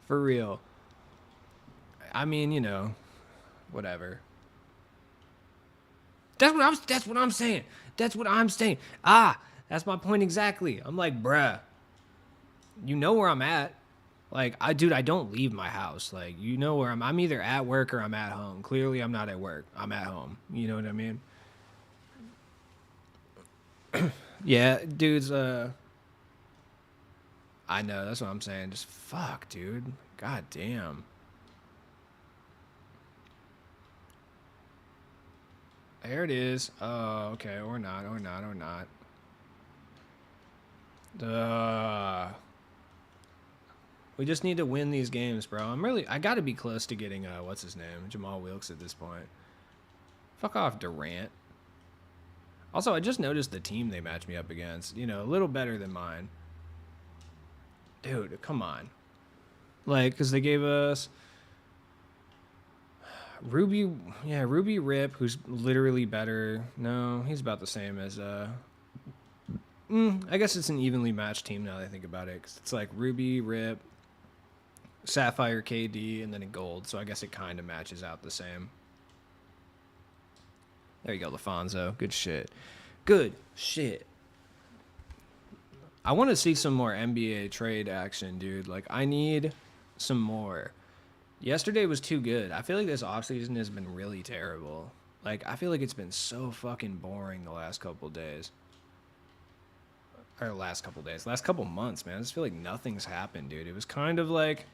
For real. I mean, you know, whatever. That's what I'm saying. That's what I'm saying. That's my point exactly. I'm like, bruh, you know where I'm at. Like, I don't leave my house. Like, you know where I'm either at work or I'm at home. Clearly, I'm not at work. I'm at home. You know what I mean? Yeah, dudes, I know, that's what I'm saying. Just fuck, dude. God damn. There it is. Oh, okay, or not. We just need to win these games, bro. I gotta be close to getting, what's his name? Jamal Wilkes at this point. Fuck off, Durant. Also, I just noticed the team they matched me up against. You know, a little better than mine. Dude, come on. Like, because they gave us Ruby Rip, who's literally better. No, he's about the same as, I guess it's an evenly matched team now that I think about it. Cause it's like Ruby, Rip, Sapphire, KD, and then a gold. So I guess it kind of matches out the same. There you go, LaFonso. Good shit. Good shit. I want to see some more NBA trade action, dude. Like, I need some more. Yesterday was too good. I feel like this offseason has been really terrible. Like, I feel like it's been so fucking boring the last couple days. Or last couple days. Last couple months, man. I just feel like nothing's happened, dude. It was kind of like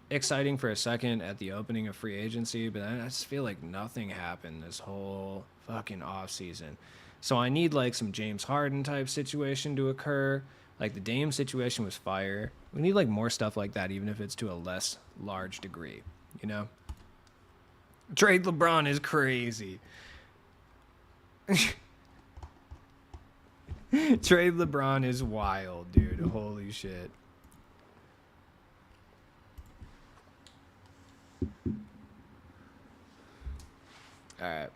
exciting for a second at the opening of free agency, but then I just feel like nothing happened this whole fucking offseason. So I need like some James Harden type situation to occur. Like the Dame situation was fire. We need like more stuff like that, even if it's to a less large degree, you know? Trade LeBron is crazy. Trade LeBron is wild, dude. Holy shit. All right.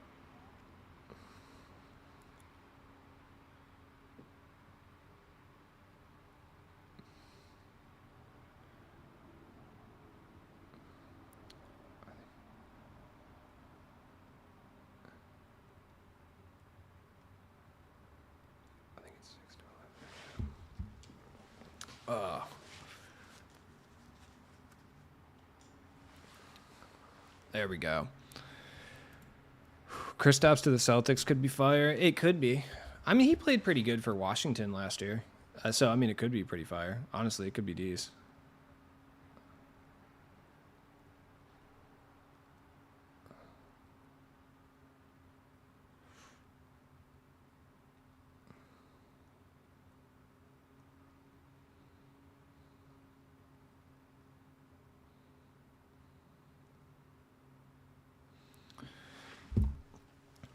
I think it's 6 to 11. There we go. Kristaps to the Celtics could be fire. It could be. I mean, he played pretty good for Washington last year. So, I mean, it could be pretty fire. Honestly, it could be decent.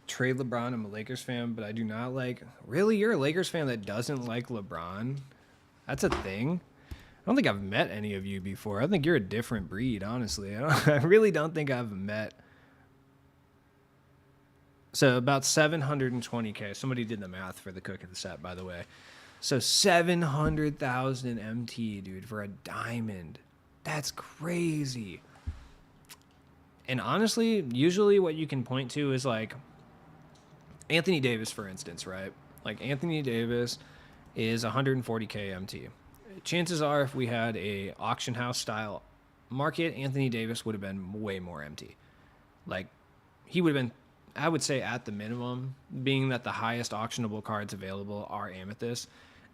Trade LeBron. I'm a Lakers fan, but I do not like. Really, you're a Lakers fan that doesn't like LeBron? That's a thing. I don't think I've met any of you before. I think you're a different breed, honestly. I really don't think I've met. So about 720K. Somebody did the math for the cook and set, by the way. So 700,000 MT, dude, for a diamond. That's crazy. And honestly, usually what you can point to is like Anthony Davis, for instance, right? Like Anthony Davis is 140K MT. Chances are if we had a auction house style market, Anthony Davis would have been way more MT. Like he would have been, I would say at the minimum, being that the highest auctionable cards available are Amethyst,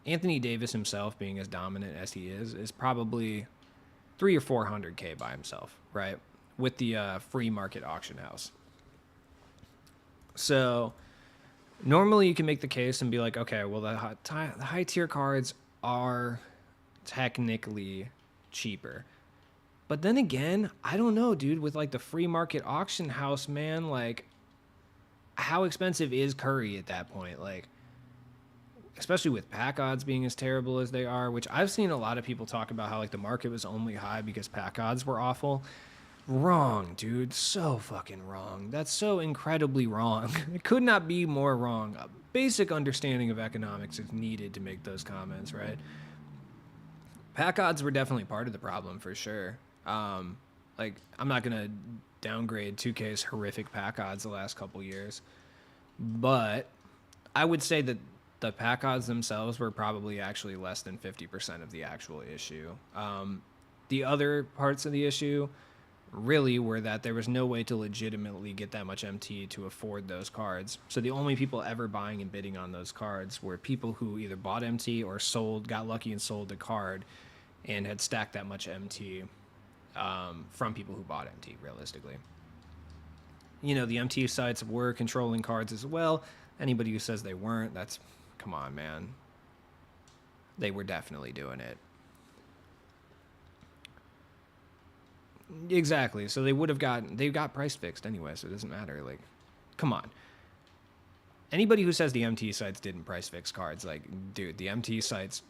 Anthony Davis himself being as dominant as he is probably 300 or 400K by himself, right? With the free market auction house. So normally you can make the case and be like, okay, well, the high tier cards are technically cheaper. But then again, I don't know, dude, with like the free market auction house, man, like how expensive is Curry at that point? Like, especially with pack odds being as terrible as they are, which I've seen a lot of people talk about how like the market was only high because pack odds were awful. Wrong, dude. So fucking wrong. That's so incredibly wrong. It could not be more wrong. A basic understanding of economics is needed to make those comments, right? Pack odds were definitely part of the problem for sure. Like, I'm not going to downgrade 2K's horrific pack odds the last couple years, but I would say that the pack odds themselves were probably actually less than 50% of the actual issue. The other parts of the issue really were that there was no way to legitimately get that much MT to afford those cards. So the only people ever buying and bidding on those cards were people who either bought MT or sold, got lucky and sold the card and had stacked that much MT from people who bought MT, realistically. You know, the MT sites were controlling cards as well. Anybody who says they weren't, that's, come on, man. They were definitely doing it. Exactly. So they got price fixed anyway, so it doesn't matter. Like, come on. Anybody who says the MT sites didn't price fix cards, like, dude, the MT sites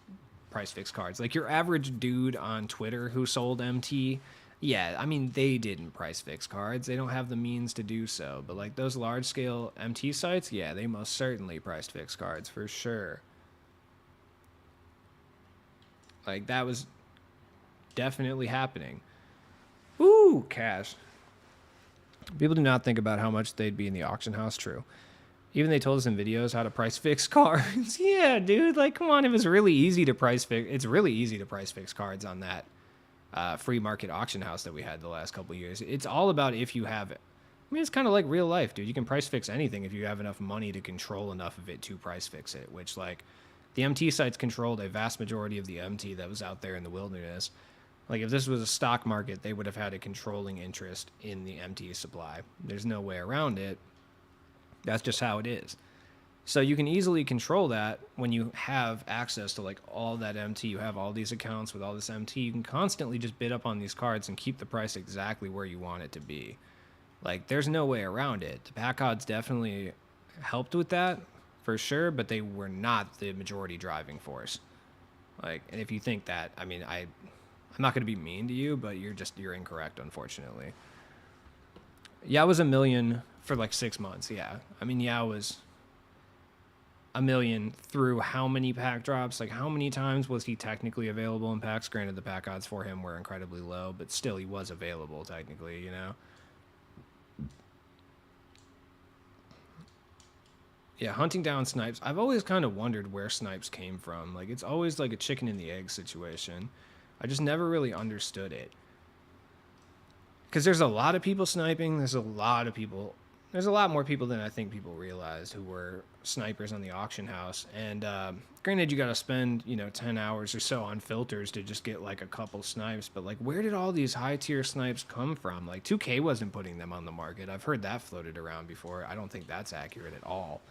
price fix cards. Like your average dude on Twitter who sold MT, yeah, I mean, they didn't price fix cards. They don't have the means to do so. But like those large scale MT sites, yeah, they most certainly priced fix cards for sure. Like that was definitely happening. Ooh, cash. People do not think about how much they'd be in the auction house. True. Even they told us in videos how to price fix cards. Yeah, dude. Like, come on. It was really easy to price fix. It's really easy to price fix cards on that free market auction house that we had the last couple of years. It's all about if you have it. I mean, it's kind of like real life, dude. You can price fix anything if you have enough money to control enough of it to price fix it, which, like, the MT sites controlled a vast majority of the MT that was out there in the wilderness. Like, if this was a stock market, they would have had a controlling interest in the MT supply. There's no way around it. That's just how it is. So you can easily control that when you have access to, like, all that MT. You have all these accounts with all this MT. You can constantly just bid up on these cards and keep the price exactly where you want it to be. Like, there's no way around it. The pack odds definitely helped with that, for sure, but they were not the majority driving force. Like, and if you think that, I mean, I'm not going to be mean to you, but you're incorrect, unfortunately. Yeah, it was $1 million for like 6 months. Yeah. I mean, yeah, it was $1 million through how many pack drops? Like, how many times was he technically available in packs? Granted, the pack odds for him were incredibly low, but still he was available technically, you know? Yeah, hunting down snipes. I've always kind of wondered where snipes came from. Like, it's always like a chicken and the egg situation. I just never really understood it. Because there's a lot of people sniping. There's a lot more people than I think people realize who were snipers on the auction house. And granted, you got to spend, 10 hours or so on filters to just get like a couple snipes. But like, where did all these high tier snipes come from? Like, 2K wasn't putting them on the market. I've heard that floated around before. I don't think that's accurate at all.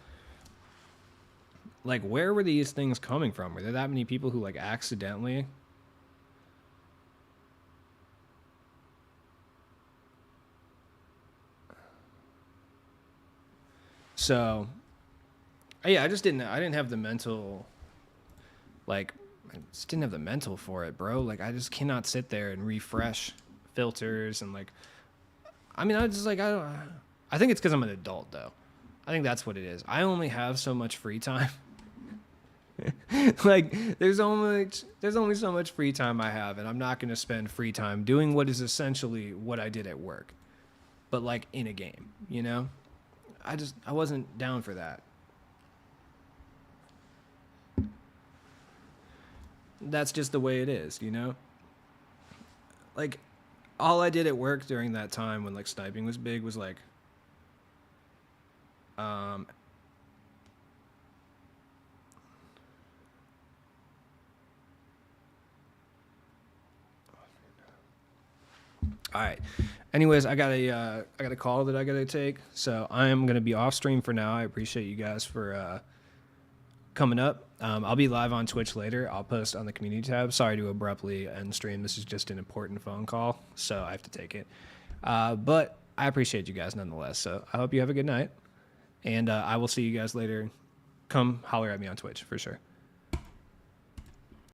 Like, where were these things coming from? Were there that many people who, like, accidentally... So, yeah, I didn't have the mental, like, I just didn't have the mental for it, bro. Like, I just cannot sit there and refresh filters and, like, I mean, I think it's because I'm an adult, though. I think that's what it is. I only have so much free time. Like, there's only so much free time I have, and I'm not going to spend free time doing what is essentially what I did at work, but like in a game, I wasn't down for that. That's just the way it is, Like, all I did at work during that time when like sniping was big was like all right. Anyways, I got a call that I gotta take, so I am gonna be off stream for now. I appreciate you guys for coming up. I'll be live on Twitch later. I'll post on the community tab. Sorry to abruptly end stream. This is just an important phone call, so I have to take it. But I appreciate you guys nonetheless. So I hope you have a good night, and I will see you guys later. Come holler at me on Twitch for sure.